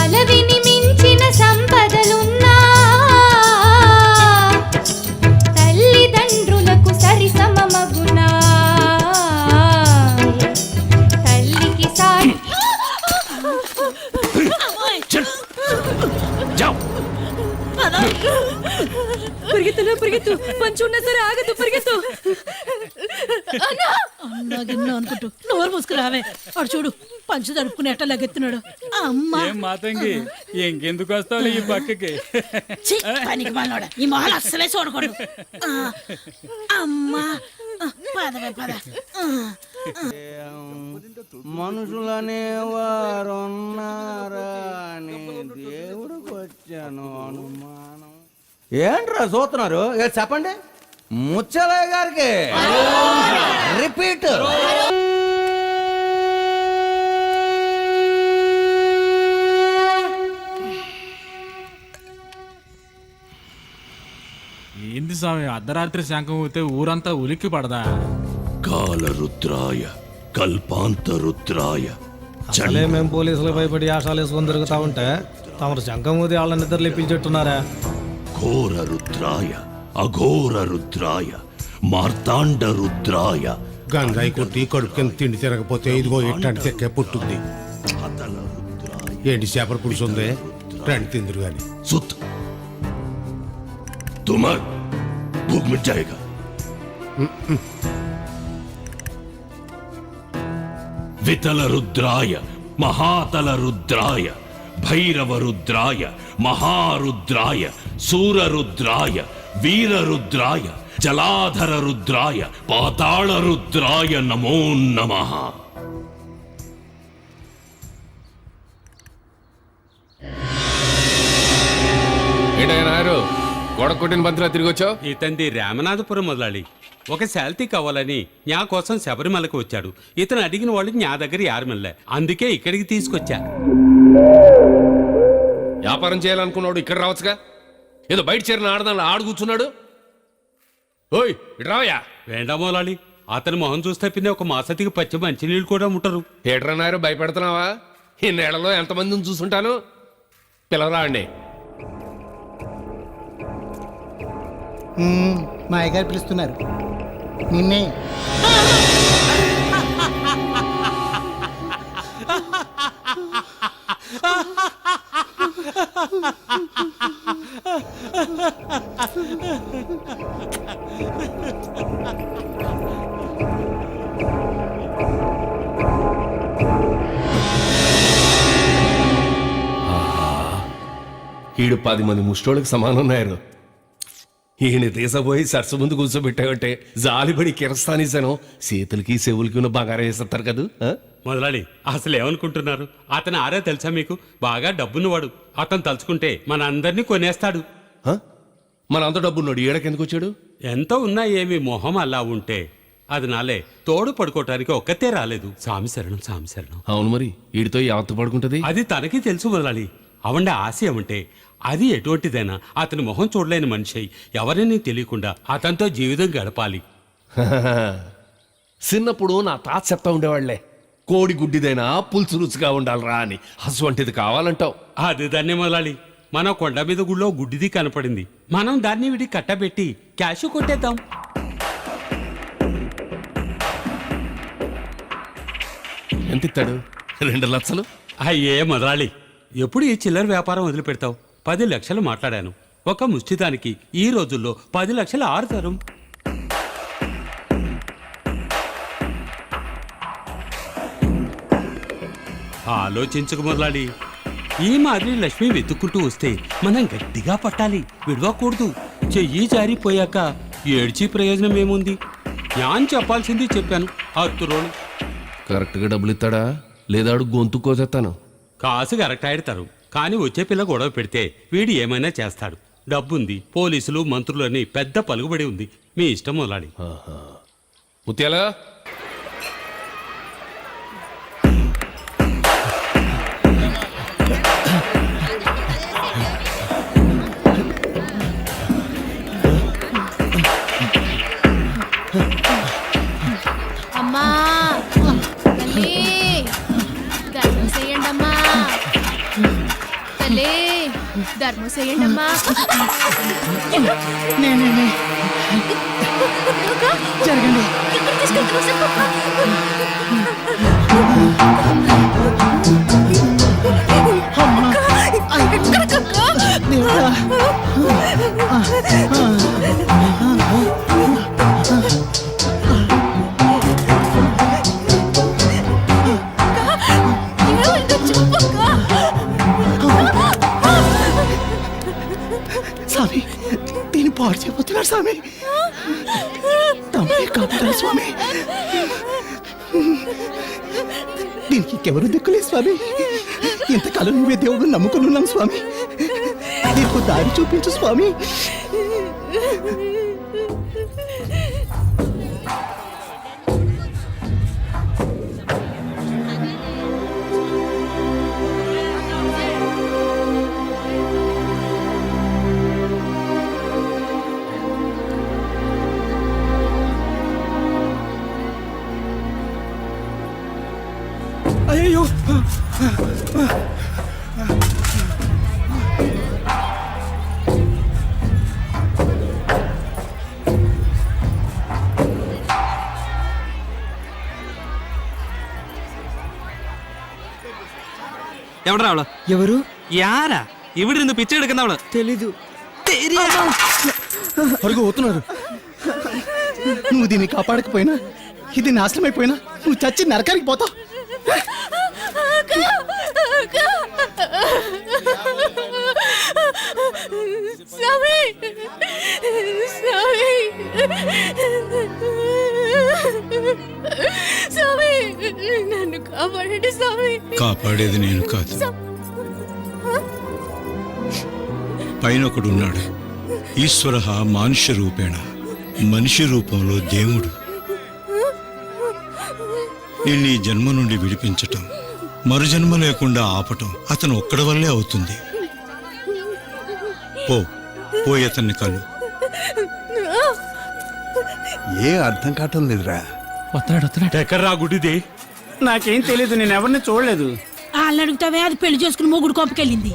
Speaker 19: అలవిని మించిన సంపదలున్నా తల్లిదండ్రులకు సరిసమమగునా. తల్లికి సాటి
Speaker 12: పరిగెత్తు మంచి ఉన్నా సరే ఆగదు, పరిగెత్తు.
Speaker 15: అన్నాగిన్నా అనుకుంటూ నోరు మూసుకురావే. వాడు చూడు పంచు తడుపుకుని ఎట్ట లగెత్తున్నాడు. అమ్మా
Speaker 11: మాతంగి ఇంకెందుకు వస్తావు ఈ పక్కకి?
Speaker 15: పనికి మాలోడా, ఈ మొహలు అస్సలే చూడకూడదు. అమ్మా పదవే పద.
Speaker 18: మనుషులనే వారున్నారా అని దేవుడికి వచ్చాను అనుమానం. ఏంట్రా చూస్తున్నారు? చెప్పండి. ముచ్చలయ్య గారికి రిపీట్.
Speaker 6: ఏంది స్వామి అర్ధరాత్రి శంఖం ఊతే ఊరంతా ఉలిక్కి పడదా?
Speaker 17: కాలరుద్రాయ కల్పాంతరుద్రాయ
Speaker 20: అసలే మేము పోలీసులు భయపడి ఆశాలు వేసుకొని తిరుగుతా ఉంటే తమరు శంఖం ఊది వాళ్ళ నిద్రలు పిలిచెట్టున్నారా?
Speaker 17: ఘోర రుద్రాయ అఘోర రుద్రాయ మార్తాండ రుద్రాయ.
Speaker 1: గంజాయి కొట్టి కడుపు కింద తిండి తిరగపోతే ఇదిగో ఇట్లాంటి తెక్కే పుట్టుంది. ఏంటి చేపల పులుసు ఉంది, రండి తిందురు గాని.
Speaker 17: సుత్ తుమర్ భూక్ మిట్ జాయేగా. వితల రుద్రాయ మహాతల రుద్రాయ భైరవ రుద్రాయ మహారుద్రాయ సూరరుద్రాయ వీరరుద్రాయ జలాధర రుద్రాయ పాతాళ రుద్రాయ నమో నమః.
Speaker 10: ఏంటయ్యారు గొడకొట్టిన బంతిలా తిరిగి వచ్చావు?
Speaker 11: ఇతంది రామనాథపురం మొదలాళి ఒక శాల్తీ కావాలని నా కోసం శబరిమలకు వచ్చాడు. ఇతను అడిగిన వాళ్ళు నా దగ్గర యారమల్లే, అందుకే ఇక్కడికి తీసుకొచ్చా.
Speaker 10: వ్యాపారం చేయాలనుకున్నాడు ఇక్కడ రావచ్చుగా. ఏదో బయట చేరిన ఆడదాన్ని ఆడు కూర్చున్నాడు. ఓయ్ ఇటు రావయ్యా.
Speaker 11: వేండామోలాలి అతని మొహం చూస్తే పిన్న ఒక మాసతికి పచ్చి మంచినీళ్ళు కూడా ఉంటారు.
Speaker 10: ఏట్రన్నారు భయపెడుతున్నావా? ఈ నెలలో ఎంతమందిని చూసుంటాను. పిల్లరా అండి.
Speaker 9: మా అయ్యగారు పిలుస్తున్నారు నిన్నే.
Speaker 10: ఈడు 10 మంది ముష్టోళ్ళకి సమానం ఉన్నారు. ఈయన తీసపోయి సరస్సు ముందు కూర్చోబెట్టావంటే జాలిపడి కిరస్తానిసాను చేతులకి చెవులకి ఉన్న బంగారం వేసేస్తారు కదా.
Speaker 11: మొదలాలి అసలు ఏమనుకుంటున్నారు? అతను ఆరే తెలుసా మీకు? బాగా డబ్బున్నవాడు. అతను తలుచుకుంటే మన అందరినీ కొనేస్తాడు.
Speaker 10: మన అంత డబ్బున్నాడు ఈడకెందుకు వచ్చాడు?
Speaker 11: ఎంత ఉన్నా ఏమి మొహం అలా ఉంటే అది నాలే తోడు పడుకోవటానికి ఒక్కతే రాలేదు. సామి శరణం సామి శరణం.
Speaker 10: అవును మరి వీడితో యావత్తు పడుకుంటది.
Speaker 11: అది తనకి తెలుసు మొదలాలి. అవండే ఆశయం అంటే అది ఎటువంటిదైనా అతని మొహం చూడలేని మనిషి ఎవరిని తెలియకుండా అతనితో జీవితం గడపాలి.
Speaker 10: చిన్నప్పుడు నా తాత చెప్తా ఉండేవాళ్లే, కోడి గుడ్డిదైనా పులుసు రుచిగా ఉండాలరా అని. అసవంటిది కావాలంటావు.
Speaker 11: అది దాన్ని మొదలాలి. మన కొండ మీద గుళ్ళో గుడ్డిది కనపడింది. మనం దాన్ని విడి కట్టబెట్టి క్యాష్ కొట్టేద్దాం.
Speaker 10: ఎంత ఇస్తాడు? 2 లక్షలు.
Speaker 11: అయ్యే మొదలాలి, ఎప్పుడు ఈ చిల్లర వ్యాపారం వదిలిపెడతావు? 10 లక్షలు మాట్లాడాను. ఒక ముష్టిదానికి ఈ రోజుల్లో 10 లక్షలు ఆరుతారు. ఆలోచించకు మొదలాలి. ఈ మాదిరి లక్ష్మి వెతుక్కుంటూ వస్తే మనం గట్టిగా పట్టాలి, విడవకూడదు. చెయ్యి జారిపోయాక ఏడ్చి ప్రయోజనం ఏముంది? యాన్ చెప్పాల్సింది చెప్పాను. అత్తురోడు
Speaker 10: కరెక్ట్గా డబ్బులు ఇస్తాడా లేదా గొంతు కోసేస్తాను?
Speaker 11: కాసు కరెక్ట్ ఆడతారు, కానీ వచ్చే పిల్ల గొడవ పెడితే వీడు ఏమైనా చేస్తాడు. డబ్బుంది, పోలీసులు మంత్రులు అని పెద్ద పలుకుబడి ఉంది. మీ ఇష్టం మొదలాడి.
Speaker 10: ముత్యాలు
Speaker 4: అమ్మా తల్లి ధర్మం చేయండి అమ్మా తల్లి ధర్మం చేయండి అమ్మా
Speaker 9: జరగండి స్వామి దీన్ని పాడు చేయబోతున్నారు స్వామి తమరే కాపాడాలి స్వామి దీనికి ఇంకెవరు దిక్కులేదు స్వామి ఇంతకాలం నువ్వే దేవుడు నమ్ముకుని ఉన్నాం స్వామి దీనికి దారి చూపించు స్వామి అయ్యో
Speaker 18: എവിടാ അവള്
Speaker 9: ఎవరు
Speaker 18: യാരാ ഇവിടെ നിന്ന് പിച്ചെ എടുക്കുന്നവള്
Speaker 9: తెలీదు అరుగు పోతున్నారు నువ్వు దీన్ని కాపాడకపోయినా ఇది నాశనం అయిపోయినా నువ్వు చచ్చి నరకానికి పోతావు
Speaker 4: స్వామి స్వామి స్వామి నన్ను కాపాడండి స్వామి
Speaker 3: కాపాడేది నేను కాదు పైన ఒకడున్నాడు ఈశ్వర మానుష్య రూపేణ మనిషి రూపంలో దేవుడు నిన్ను ఈ జన్మ నుండి విడిపించటం మరుజన్మ లేకుండా ఆపటం అతను ఒక్కడి వల్లే అవుతుంది పోయి అతన్ని కలు
Speaker 16: ఏ అర్థం కావటం లేదురా
Speaker 11: ఎక్కడ్రా గుడిది నాకేం తెలీదు, నేను ఎవరిని చూడలేదు.
Speaker 15: వాళ్ళని అడుగుతావే, అది పెళ్లి చేసుకుని మొగుడు కొంపకెళ్ళింది.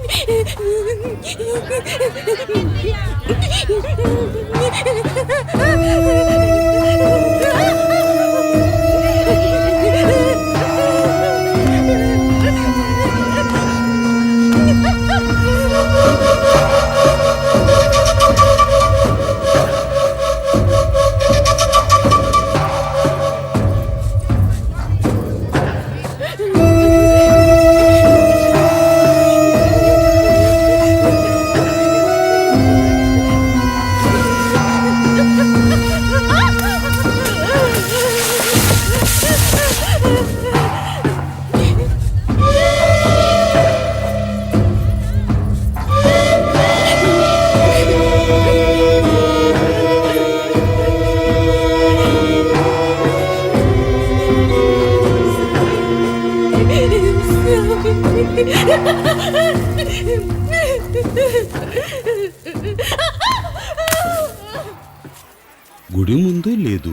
Speaker 17: గుడి ముందు లేదు,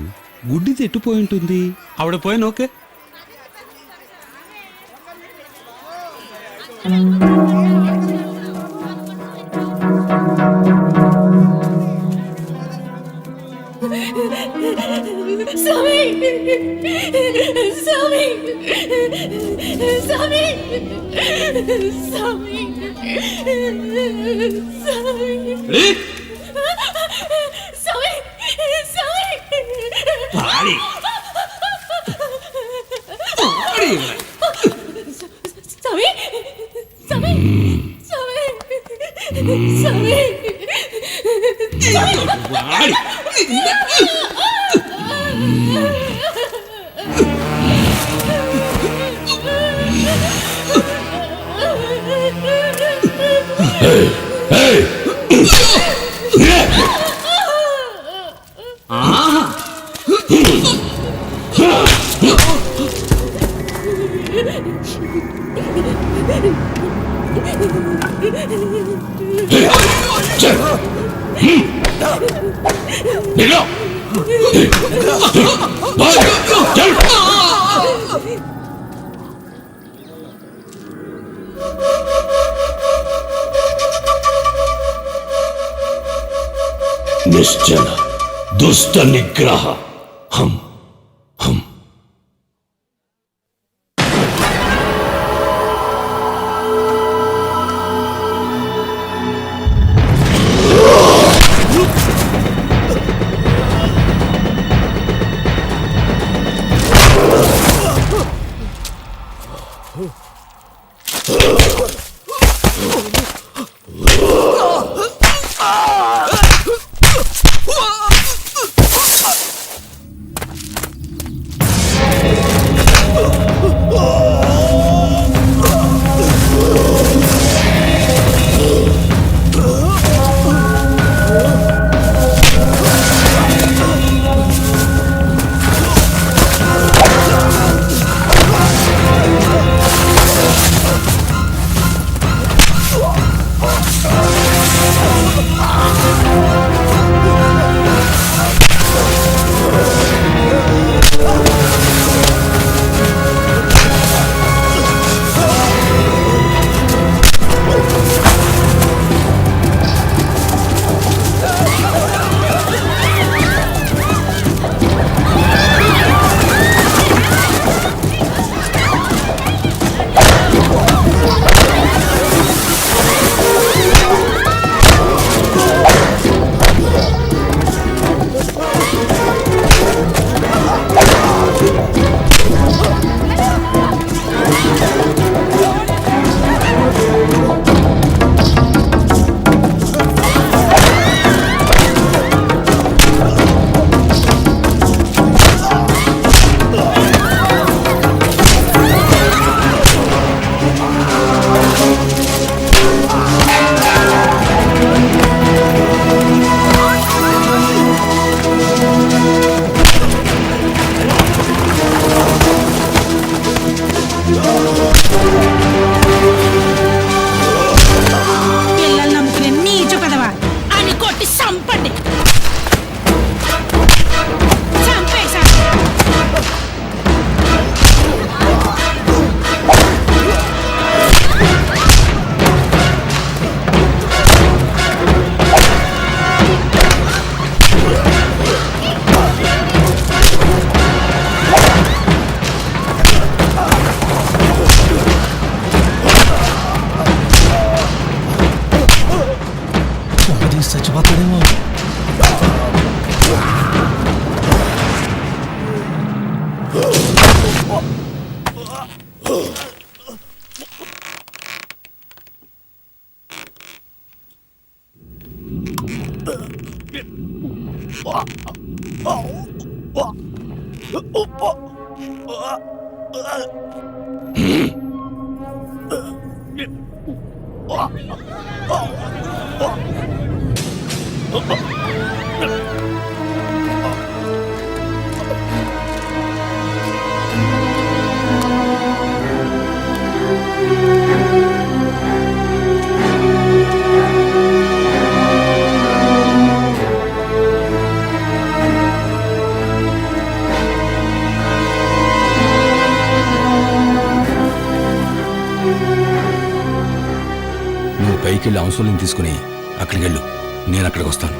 Speaker 17: గుడ్డి తెట్టుపోయి ఉంటుంది.
Speaker 11: ఆవిడ పోయిన ఓకే.
Speaker 19: స్వామి స్వామి స్వామి స్వామి స్వామి స్వామి స్వామి స్వామి స్వామి స్వామి
Speaker 7: నిశ్చల దుష్ట నిగ్రహ హం హం.
Speaker 15: పిల్లలు నమ్ముకునే నీచు పెదవా అని కొట్టి సంపండి. చంపేశా.
Speaker 20: చచ్చిపోతాడేమో.
Speaker 13: నువ్వు పైకి వెళ్ళి అంశుల్ని తీసుకుని అక్కడికి వెళ్ళు, నేను అక్కడికి వస్తాను.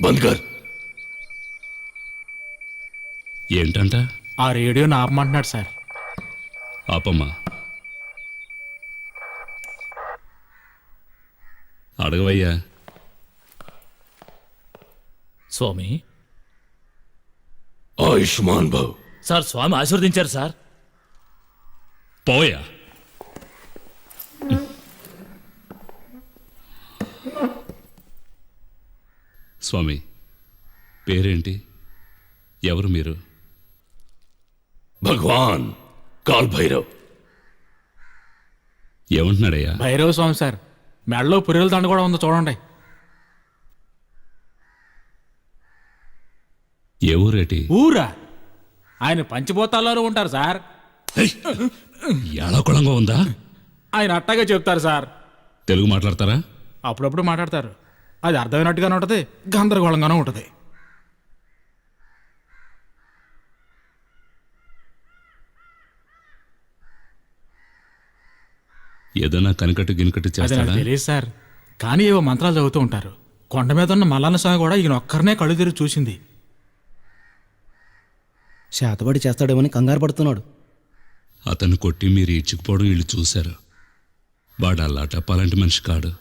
Speaker 7: బంద్ కర్.
Speaker 6: ఏంటంట?
Speaker 20: ఆ రేడియోని ఆపమంటున్నాడు సార్.
Speaker 6: ఆపమ్మా. అడగవయ్యా.
Speaker 11: స్వామి,
Speaker 7: ఆయుష్మాన్ భవ్.
Speaker 11: సార్ స్వామి ఆశీర్వదించారు సార్.
Speaker 6: పోయా. స్వామి,
Speaker 17: పేరేంటి? ఎవరు మీరు?
Speaker 7: భగవాన్ కాల్ భైరవ్.
Speaker 17: ఏమంటున్నాడయ్యా?
Speaker 6: భైరవ స్వామి సార్, మెడలో పురుగుల దండ కూడా ఉందో చూడండి.
Speaker 17: ఏ ఊరేటి?
Speaker 6: ఊరా? ఆయన పంచభూతాల్లో ఉంటారు సార్.
Speaker 17: ఎలాకుళంగా ఉందా?
Speaker 6: ఆయన అట్టగా చెప్తారు సార్.
Speaker 17: తెలుగు మాట్లాడతారా?
Speaker 6: అప్పుడప్పుడు మాట్లాడతారు. అది అర్థమైనట్టుగానే ఉంటుంది, గందరగోళంగానే ఉంటుంది.
Speaker 17: ఏదైనా కనికట్టు గినికట్టు
Speaker 6: అది నాకు
Speaker 17: చేస్తాడా?
Speaker 6: తెలియదు సార్, కానీ ఏవో మంత్రాలు చదువుతూ ఉంటారు. కొండ మీద ఉన్న మల్లన్న స్వామి కూడా ఈయన ఒక్కరినే కళ్ళు తెరిచి చూసింది.
Speaker 9: శాతబడి చేస్తాడేమని కంగారు పడుతున్నాడు.
Speaker 17: అతన్ని కొట్టి మీరు ఈడ్చుకుపోవడం వీళ్ళు చూశారు. వాడు అలా టప్పాలంటి మనిషి కాడు,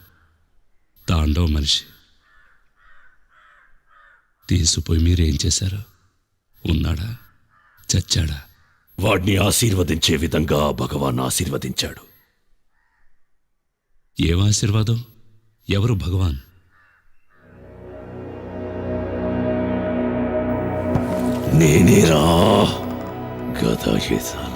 Speaker 17: తాండవ మనిషి. తీసుకుపోయి మీరేం చేశారు? ఉన్నాడా, చచ్చాడా?
Speaker 7: వాడిని ఆశీర్వదించే విధంగా భగవాన్ ఆశీర్వదించాడు.
Speaker 17: ఏం ఆశీర్వాదం? ఎవరు భగవాన్?
Speaker 7: నేనేరా గదాయేసాల.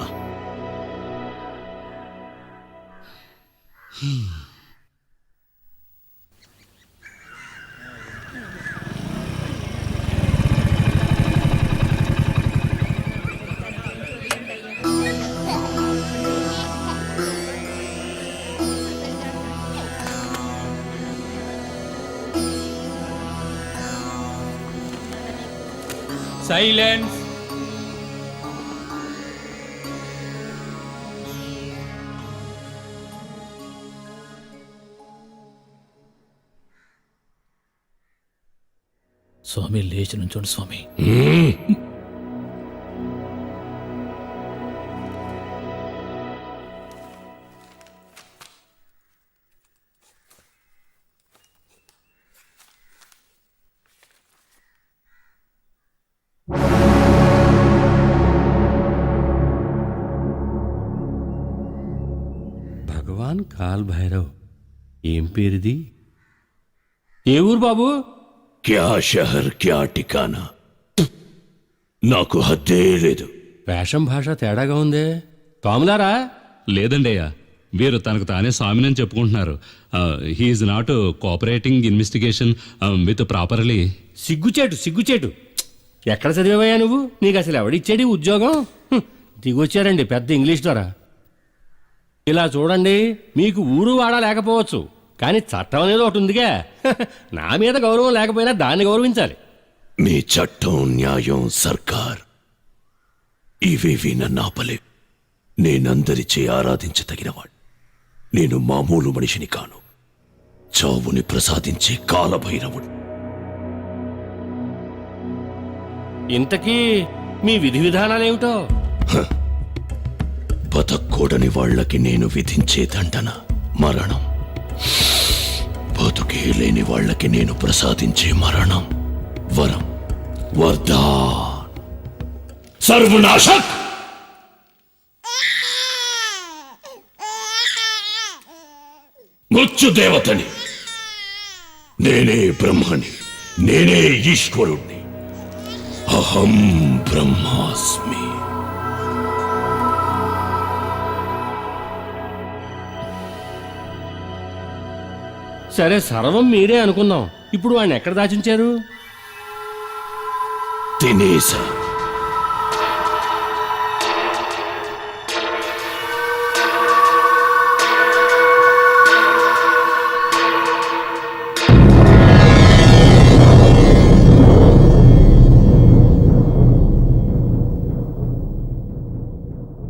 Speaker 6: సైలెన్స్.
Speaker 11: స్వామి లేచి నుంచోండి స్వామి.
Speaker 7: భగవాన్ కాల్ భైరవ్. ఏం పేరుది?
Speaker 11: ఏ ఊరు బాబు?
Speaker 7: క్యా షహర్ క్యా టికానా. నాకు హద్దే లేదు.
Speaker 13: వేషం భాష తేడాగా ఉందే. తోమలారా?
Speaker 17: లేదండి అయ్యా, వీరు తనకు తానే స్వామినని చెప్పుకుంటున్నారు. He's not cooperating investigation with properly.
Speaker 13: సిగ్గుచేటు. ఎక్కడ చదివావయ్యా నువ్వు? నీకు అసలు ఎవడిచ్చాడు ఈ ఉద్యోగం? దిగొచ్చారండి పెద్ద ఇంగ్లీష్ ద్వారా. ఇలా చూడండి, మీకు ఊరు వాడా లేకపోవచ్చు, కానీ చట్టం అనేది ఒకటి ఉందిగా. నా మీద గౌరవం లేకపోయినా దాన్ని గౌరవించాలి.
Speaker 7: మీ చట్టం, న్యాయం, సర్కార్ ఇవేవి నన్ను ఆపలేవు. నేనందరిచే ఆరాధించదగినవాడు. నేను మామూలు మనిషిని కాను. చావుని ప్రసాదించే కాలభైరవుడు.
Speaker 13: ఇంతకీ మీ విధి విధానాలేమిటో?
Speaker 7: బతకూడని వాళ్ళకి నేను విధించే దండన మరణం. బతుకే లేని వాళ్ళకి నేను ప్రసాదించే మరణం వరం. వర్ధా సర్వనాశక్. మృత్యు దేవతని. నేనే బ్రహ్మని, నేనే ఈశ్వరుణ్ణి. అహం బ్రహ్మాస్మి.
Speaker 13: సరే, సర్వం మీరే అనుకుందాం. ఇప్పుడు వాడిని ఎక్కడ దాచించారు?
Speaker 7: తినేసా.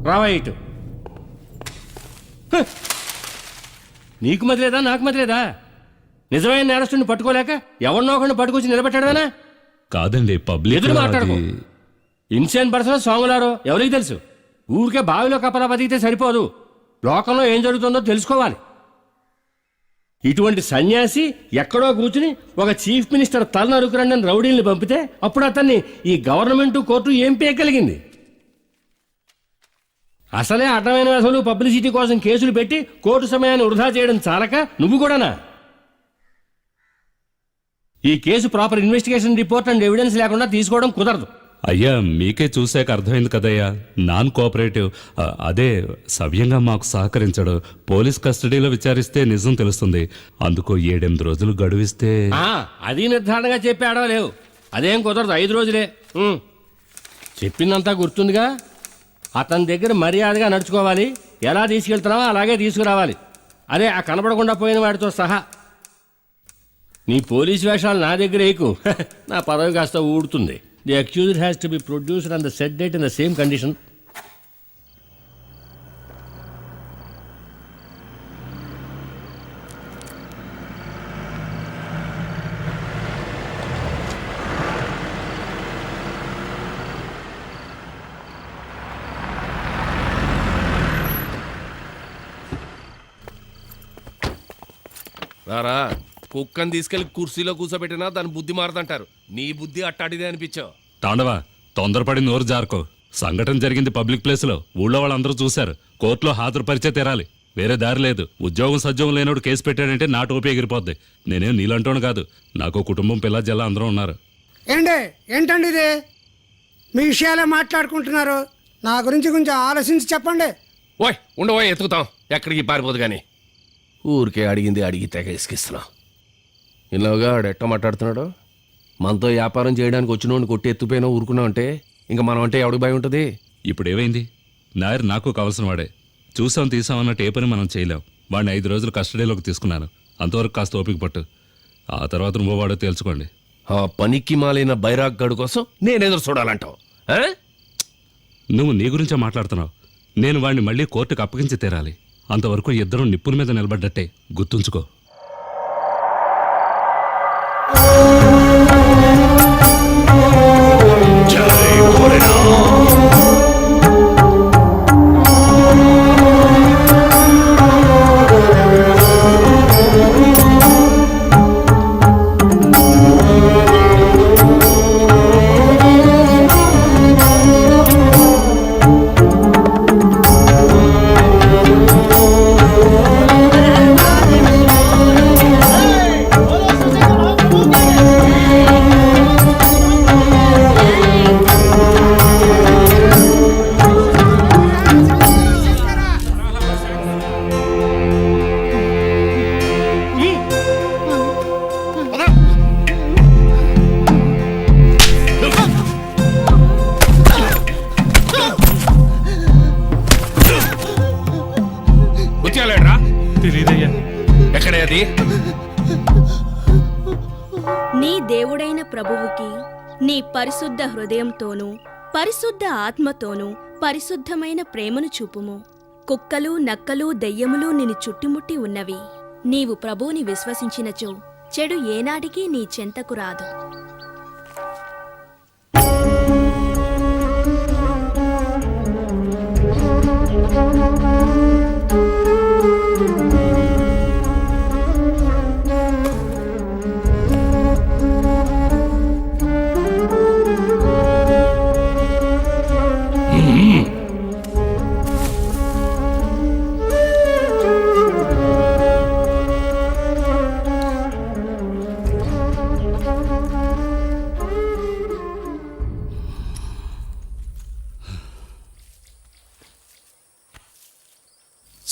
Speaker 13: రావా ఇటు. నీకు మతిలేదా, నాకు మతిలేదా? నిజమైన నేరస్తుని పట్టుకోలేక ఎవరినో ఒకరిని పట్టుకొచ్చి నిలబెట్టాడనా?
Speaker 17: కాదండి, పబ్లిక్
Speaker 13: ఎదురు మాట్లాడకు. ఇన్సెంట్ పర్సన్ సోమలారో ఎవరికి తెలుసు? ఊరికే బావిలో కపలా బతికితే సరిపోదు, లోకంలో ఏం జరుగుతుందో తెలుసుకోవాలి. ఇటువంటి సన్యాసి ఎక్కడో కూర్చుని ఒక చీఫ్ మినిస్టర్ తల నరుకురండి అని రౌడీల్ని పంపితే అప్పుడు అతన్ని ఈ గవర్నమెంట్ కోర్టు ఏం పేయగలిగింది? అసలే అడ్డమైన అసలు పబ్లిసిటీ కోసం కేసులు పెట్టి కోర్టు సమయాన్ని వృధా చేయడం చాలక నువ్వు కూడానా?
Speaker 7: ఈ case proper investigation report and evidence లేకుండా తీసుకోవడం కుదరదు.
Speaker 17: అయ్యా మీకే చూశాక అర్థమైంది కదయ్యా, నాన్ కోఆపరేటివ్, అదే సవ్యంగా మాకు సహకరించడు. పోలీస్ కస్టడీలో విచారిస్తే నిజం తెలుస్తుంది. అందుకో 7-8 రోజులు గడువిస్తే.
Speaker 7: అది నిర్ధారణగా చెప్పాడో లేవు, అదేం కుదరదు. 5 రోజులే. చెప్పిందంతా గుర్తుందిగా. అతని దగ్గర మర్యాదగా నడుచుకోవాలి. ఎలా తీసుకెళ్తున్నావో అలాగే తీసుకురావాలి. అదే ఆ కనబడకుండా పోయిన వాడితో సహా. నీ పోలీస్ వేషాలు నా దగ్గర ఎక్కువ, నా పదవి కాస్త ఊడుతుంది. The accused has to be produced on the set date in the same condition.
Speaker 10: రారా, కుక్కని తీసుకెళ్లి కుర్చీలో కూర్చోబెట్టినా దాని బుద్ధి మారదంటారు. నీ బుద్ధి అట్టాడిదే అనిపించావు.
Speaker 17: తాండవా, తొందరపడి నోరు జారుకో. సంఘటన జరిగింది పబ్లిక్ ప్లేస్ లో, ఊళ్ళో వాళ్ళందరూ చూశారు. కోర్టులో హాజరుపరిచే తీరాలి, వేరే దారి లేదు. ఉద్యోగం సద్యోగం లేనోడు కేసు పెట్టాడంటే నా టోపీ ఎగిరిపోద్ది. నేనేం నీలంటోను కాదు, నాకు కుటుంబం పిల్ల జల్ల అందరూ ఉన్నారు.
Speaker 9: ఏంటండి ఇది? మీ విషయాలే మాట్లాడుకుంటున్నారు, నా గురించి కొంచెం ఆలోచించి చెప్పండి.
Speaker 10: ఓయ్ ఉండవోయ్, ఎత్తుకుతాం, ఎక్కడికి పారిపోదు కానీ. ఊరికే అడిగింది అడిగి తెగ ఇసుకిస్తున్నాం. ఇలాగా ఆడెట్ట మాట్లాడుతున్నాడు. మనతో వ్యాపారం చేయడానికి వచ్చినోడిని కొట్టి ఎత్తుపోయినా ఊరుకున్నాం అంటే ఇంకా మనం అంటే ఎవడికి భయం ఉంటుంది?
Speaker 17: ఇప్పుడు ఏమైంది? నాయర్ నాకు కావాల్సిన వాడే. చూసాం తీసామన్నట్టు ఏ పని మనం చేయలేం. వాడిని 5 రోజులు కస్టడీలోకి తీసుకున్నాను. అంతవరకు కాస్త ఓపిక పట్టు. ఆ తర్వాత నువ్వు వాడో తేల్చుకోండి.
Speaker 10: ఆ పనికి మాలిన బైరాగ్ గడు కోసం నేనేదో చూడాలంటావు?
Speaker 17: నువ్వు నీ గురించే మాట్లాడుతున్నావు. నేను వాడిని మళ్ళీ కోర్టుకు అప్పగించి తీరాలి. అంతవరకు ఇద్దరం నిప్పుల మీద నిలబడ్డట్టే, గుర్తుంచుకో.
Speaker 10: ఎక్కడే అది?
Speaker 4: నీ దేవుడైన ప్రభువుకి నీ పరిశుద్ధ హృదయంతోనూ పరిశుద్ధ ఆత్మతోనూ పరిశుద్ధమైన ప్రేమను చూపుము. కుక్కలు నక్కలు దెయ్యములు నిన్ను చుట్టుముట్టి ఉన్నవి. నీవు ప్రభువుని విశ్వసించినచో చెడు ఏనాటికి నీ చెంతకు రాదు.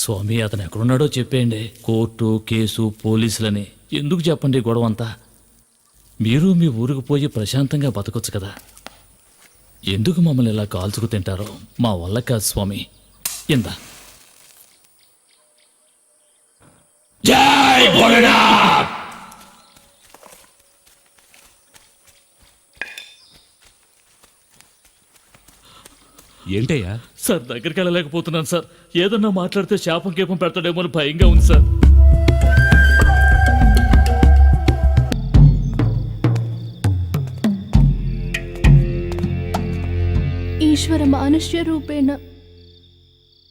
Speaker 6: స్వామి, అతను ఎక్కడున్నాడో చెప్పేయండి. కోర్టు కేసు పోలీసులని ఎందుకు చెప్పండి గొడవంతా? మీరు మీ ఊరికి పోయి ప్రశాంతంగా బతకొచ్చు కదా. ఎందుకు మమ్మల్ని ఇలా కాల్చుకు తింటారో? మా వల్ల కాదు స్వామి. ఇందా
Speaker 7: జై భోలేనాథ్.
Speaker 17: ఏంటయ్యా?
Speaker 6: సార్, దగ్గరికి వెళ్ళలేకపోతున్నాను సార్. ఏదన్నా మాట్లాడితే శాపం కేపం పెడతాడేమో అని భయంగా ఉంది సార్.
Speaker 4: ఈశ్వర మానుష్య రూపేణ,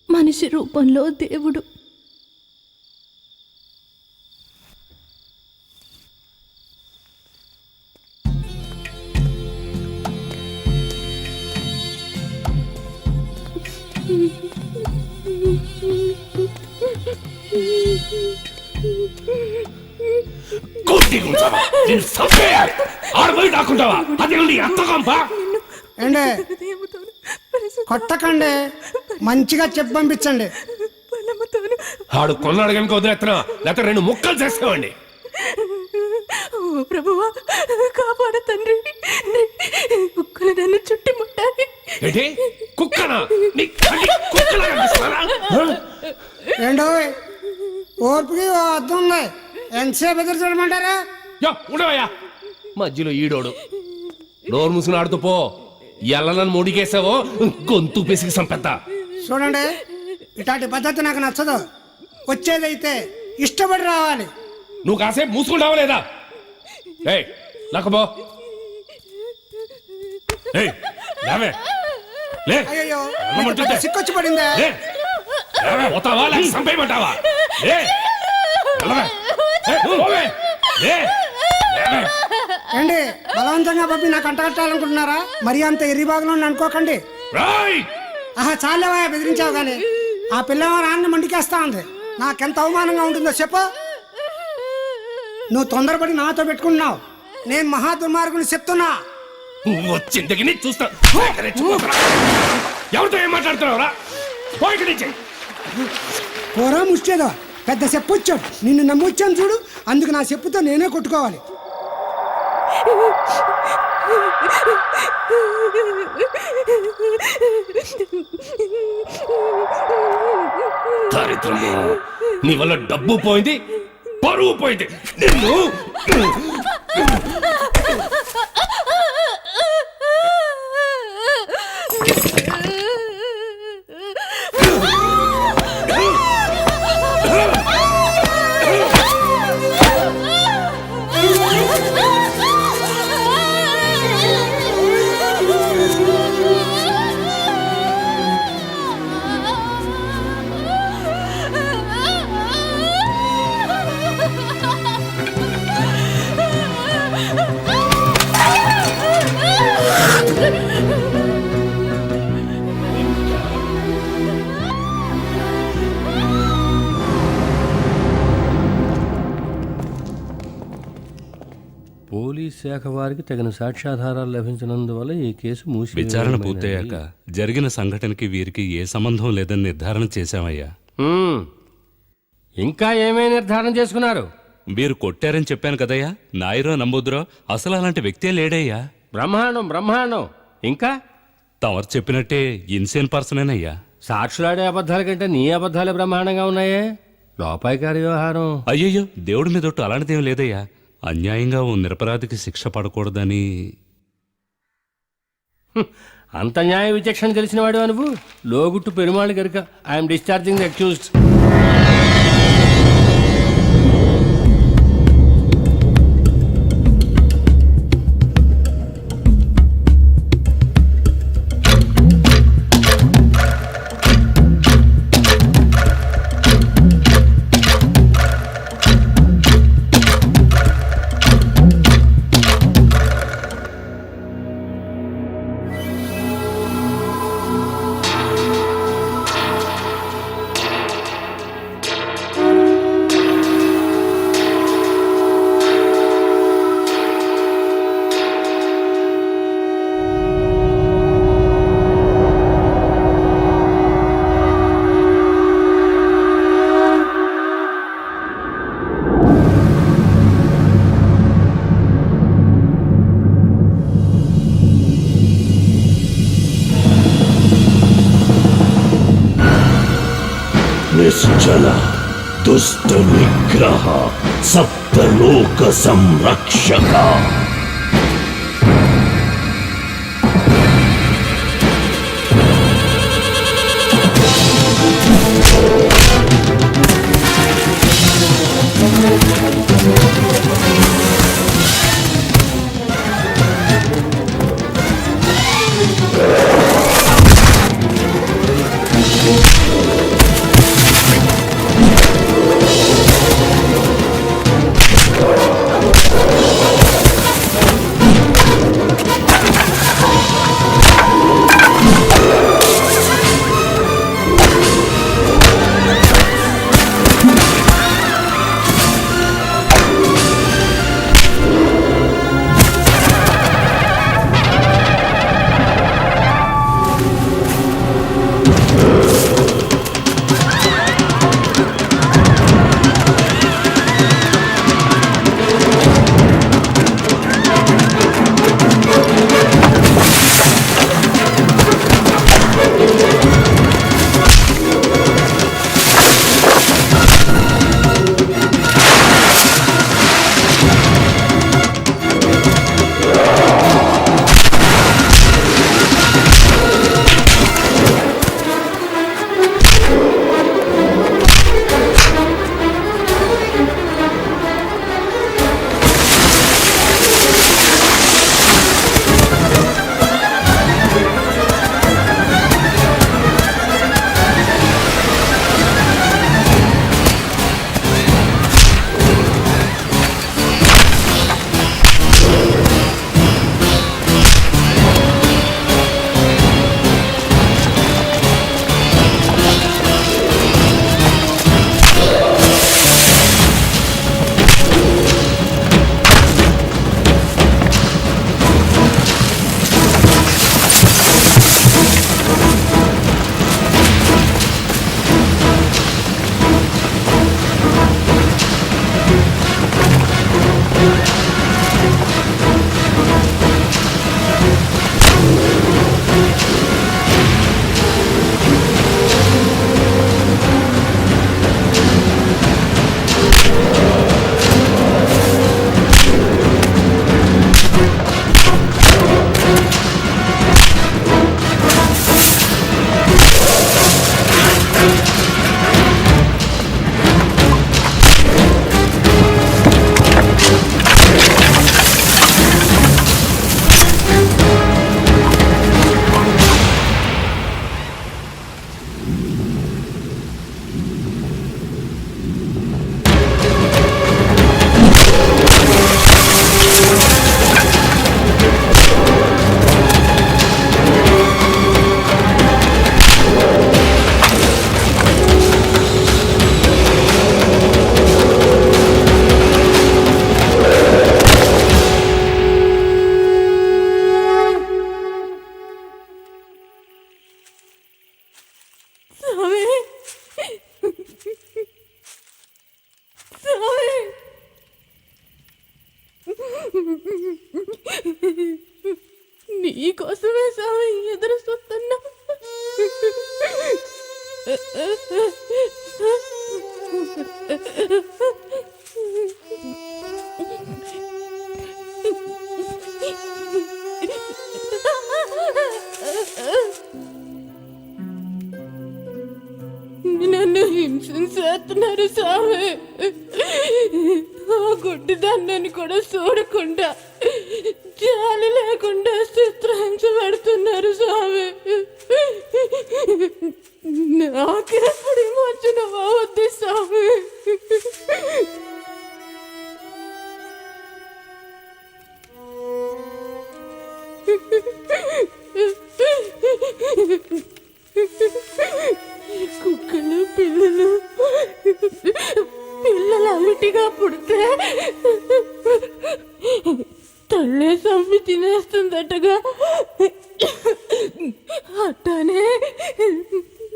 Speaker 4: మనిషి రూపంలో దేవుడు.
Speaker 7: Go!
Speaker 10: రెడీగా ఉంచావా? నిన్ను చంపేయాలి. ఆడపోయి దాక్కుంటావా? అది నీ అత్తకంపా.
Speaker 20: ఏండే కొట్టకండి, మంచిగా చెప్పి పంపించండి.
Speaker 10: ఆడు కొన్నాడు కనుక వదిలేస్తున్నా, లేకపోతే 2 ముక్కలు చేస్తామండి.
Speaker 12: ఓ ప్రభువా, కాపాడ తండ్రి. కుక్కలు నన్ను చుట్టుముట్టాయి.
Speaker 10: ఏంటి కుక్కనా? నీ కళ్ళి కుక్కలా కనిపిస్తున్నానా?
Speaker 20: ఏండో ఓర్పుకి ఓ అర్థం ఉంది, ఎంతసేపు ఎదురు చూడమంటారా?
Speaker 10: ఉండవయ్యా మధ్యలో ఈడోడు. నోరు మూసుకుని ఆడుతూ పో. ఎల్లనని ముడికేసావో గొంతు పిసికి సంపెత్తా.
Speaker 20: చూడండి, ఇట్లాంటి పద్ధతి నాకు నచ్చదు. వచ్చేదైతే ఇష్టపడి రావాలి.
Speaker 10: నువ్వు కాసేపు మూసుకుంటావా లేదా? ఏయ్ లేకపో. ఏయ్ లేవే. లే.
Speaker 20: అయ్యో
Speaker 10: వెళ్ళమంటుంటే.
Speaker 20: సిక్కొచ్చి పడిందే.
Speaker 10: లే. లేవే, పోతావా లేక సంపేయమంటావా? లే. వెళ్ళవే. ఏయ్, పోవే. లే. లేవే.
Speaker 20: ఏంటి బలవంతంగా పంపి నాకు అంటగట్టాలనుకుంటున్నారా? మరి అంత ఎర్రిబాగులో అనుకోకండి. ఆహా చాలేవా బెదిరించావు కానీ. ఆ పిల్లమో రాన్ని మండికేస్తా ఉంది. నాకెంత అవమానంగా ఉంటుందో చెప్పు. నువ్వు తొందరపడి నాతో పెట్టుకుంటున్నావు. నేను మహా దుర్మార్గుని చెప్తున్నా.
Speaker 10: వచ్చిందకి చూస్తా. ఎవరితో ఏం మాట్లాడుతున్నావురా?
Speaker 20: పోరా ముష్టేదో పెద్ద చెప్పు వచ్చాడు. నిన్ను నమ్మొచ్చాను చూడు, అందుకు నా చెప్పుతో నేనే కొట్టుకోవాలి.
Speaker 10: దరిద్రము, నీ వల్ల డబ్బు పోయింది, పరువు పోయింది. నిన్ను
Speaker 7: పోలీస్ శాఖ వారికి తగిన సాక్ష్యాధారాలు లభించినందువల్ల ఈ కేసు
Speaker 17: విచారణ పూర్తయ్యాక జరిగిన సంఘటనకి వీరికి ఏ సంబంధం లేదని నిర్ధారణ చేశామయ్యా.
Speaker 7: ఇంకా ఏమేమి నిర్ధారణ చేసుకున్నారు?
Speaker 17: మీరు కొట్టారని చెప్పాను కదయ్యా. నాయరో నమ్మొద్దురో అసలు అలాంటి వ్యక్తే లేడయ్యా.
Speaker 7: బ్రహ్మాండం బ్రహ్మాండం. ఇంకా
Speaker 17: తమరు చెప్పినట్టే ఇన్సేన్ పర్సనేనయ్యా.
Speaker 7: సాక్షులాడే అబద్ధాల కంటే నీ అబద్ధాలే బ్రహ్మాండంగా ఉన్నాయే. లోపాయికారి వ్యవహారం.
Speaker 17: అయ్యయ్యో, దేవుడి మీదొట్టు అలాంటిదేం లేదయ్యా. అన్యాయంగా ఓ నిరపరాధికి శిక్ష పడకూడదని.
Speaker 7: అంత న్యాయ విచక్షణ తెలిసిన వాడు నువ్వు. లోగుట్టు పెరుమాళ్ గనుక ఐఎమ్ డిశ్చార్జింగ్ ది అక్యూజ్డ్.
Speaker 21: నిశ్చల దుష్ట నిగ్రహ సప్తలోక సంరక్షక.
Speaker 12: నీకోసమే స్వామి ఎదురు చూస్తున్నా. నన్ను హింసించేస్తున్నారు స్వామి. ఆ గుడ్డిదాన్ని కూడా చూడకుండా జాలి లేకుండా చిత్రహింస స్వామి. నాకెప్పుడు విమోచన అవద్దు స్వామి. కుక్కలు పిల్లలు అవిటిగా పుడితే తల్లే చంపి తినేస్తుందటగా. అట్టానే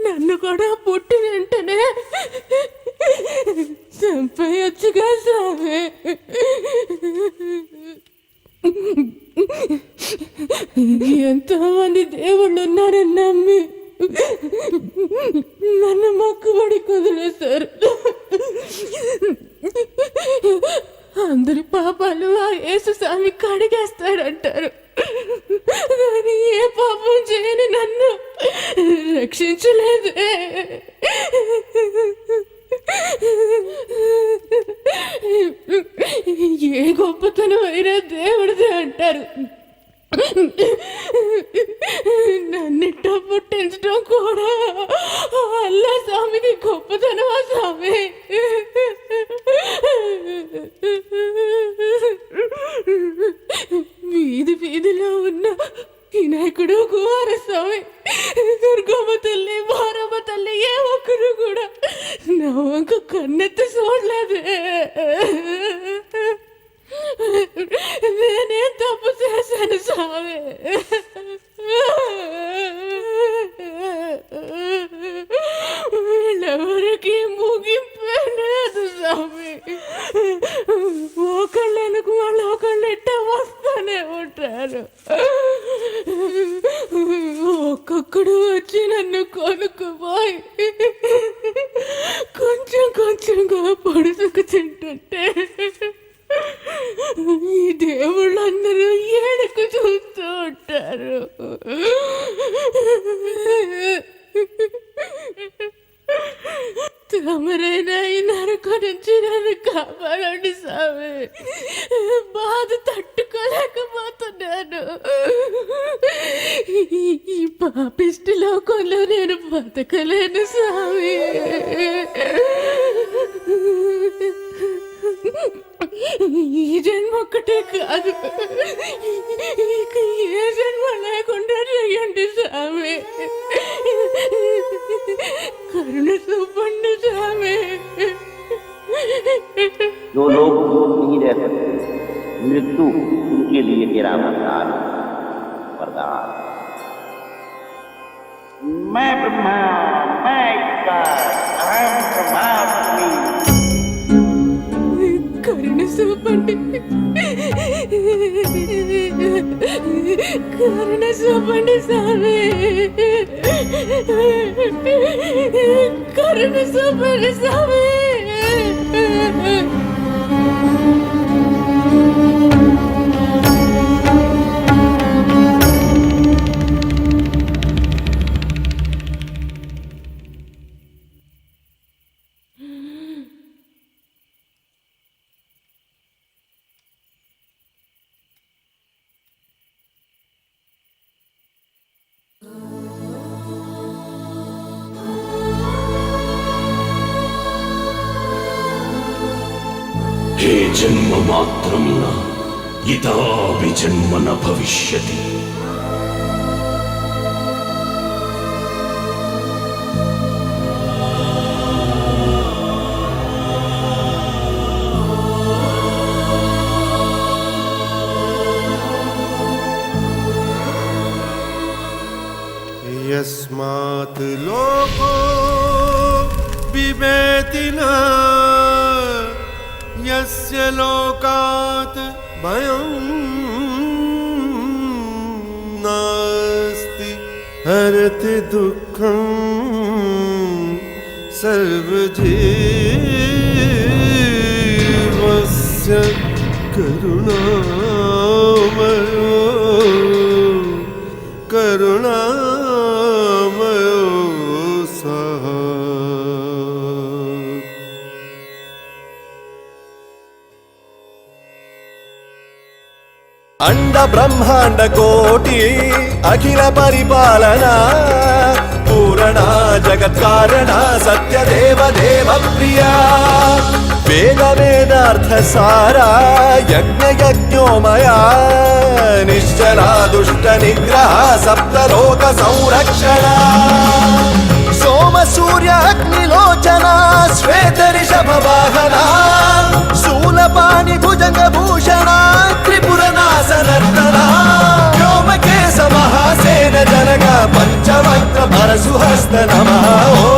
Speaker 12: నన్ను కూడా పుట్టి వెంటనే చంపేయొచ్చుగా స్వామి. ఎంతో మంది దేవుళ్ళు ఉన్నారని నమ్మి నన్ను మొక్కుబడి కుదిలేశారు. అందరి పాపాలు ఆ యేసు స్వామి కడిగేస్తాడంటారు. కానీ ఏ పాపం చేయని నన్ను రక్షించలేదే. ఏ గొప్పతనం అయినా దేవుడిదే అంటారు. నన్నిట్ట పుట్టించడం కూడా అల్లా స్వామికి గొప్పతనమా స్వామి? వీధిలో ఉన్న వినాయకుడు కుమారస్వామి, దుర్గమ్మ తల్లి, మారమ్మ తల్లి ఏ ఒక్కరు కూడా నా వంక కన్నెత్తి చూడలేదే. నేనేం తప్పు చేశాను స్వామి? వీళ్ళెవరికి ముగింపే లేదు స్వామి. ఒకళ్ళెనకు వాళ్ళు ఒకళ్ళు ఇట్ట వస్తానే ఉంటారు. ఒక్కొక్కడు వచ్చి నన్ను కొనుక్కుపోయి కొంచెం కొంచెంగా పొడుసుకు తింటుంటే ఈ దేవుళ్ళందరూ ఏడుకు చూస్తూ ఉంటారు. తమరైనా ఈ నరకం నుంచి నన్ను కాపాడండి స్వామి. బాధ తట్టుకోలేకపోతున్నాను. ఈ పాపిష్టి లోకంలో నేను బతకలేను స్వామి. ఈ జన్మ ఒక్కటే కాదు, ఇక ఏ జన్మ లేకుండా చెయ్యండి స్వామి. కరుణ చూపండి స్వామి.
Speaker 5: जो लोग दूर नहीं रह सकते, मृत्यु उनके लिए तेरा वरदान। मैं ब्रह्मा, मैं ईश्वर, अहम ब्रह्मास्मि।
Speaker 12: కరుణ చూపండి, కరుణ చూపండి స్వామి. కరుణ చూపండి స్వామి.
Speaker 21: हे जन्म मात्रं न इतापि जन्म न भविष्यति।
Speaker 22: यस्मात् लोको बिभेति न यस्य लोकात् भयं न हरति दुःखं सर्वजीवस्य करुणामयो करुणामयो सः।
Speaker 8: अंड ब्रह्मांड कोटि अखिल परिपालना पूरणा जगत्कारणा सत्यदेव देव प्रिया वेद वेदार्थ सारा यज्ञ यज्ञोमया निश्चला दुष्ट निग्रह सप्तलोक संरक्षणा सोम सूर्य अग्निलोचना श्वेत ऋषभ वाहना शूलपाणि भुजंग भूषणा त्रिपुर नासनर्तना व्योमकेश महासेन जनक पंचवक्त्र परशुहस्त नमः।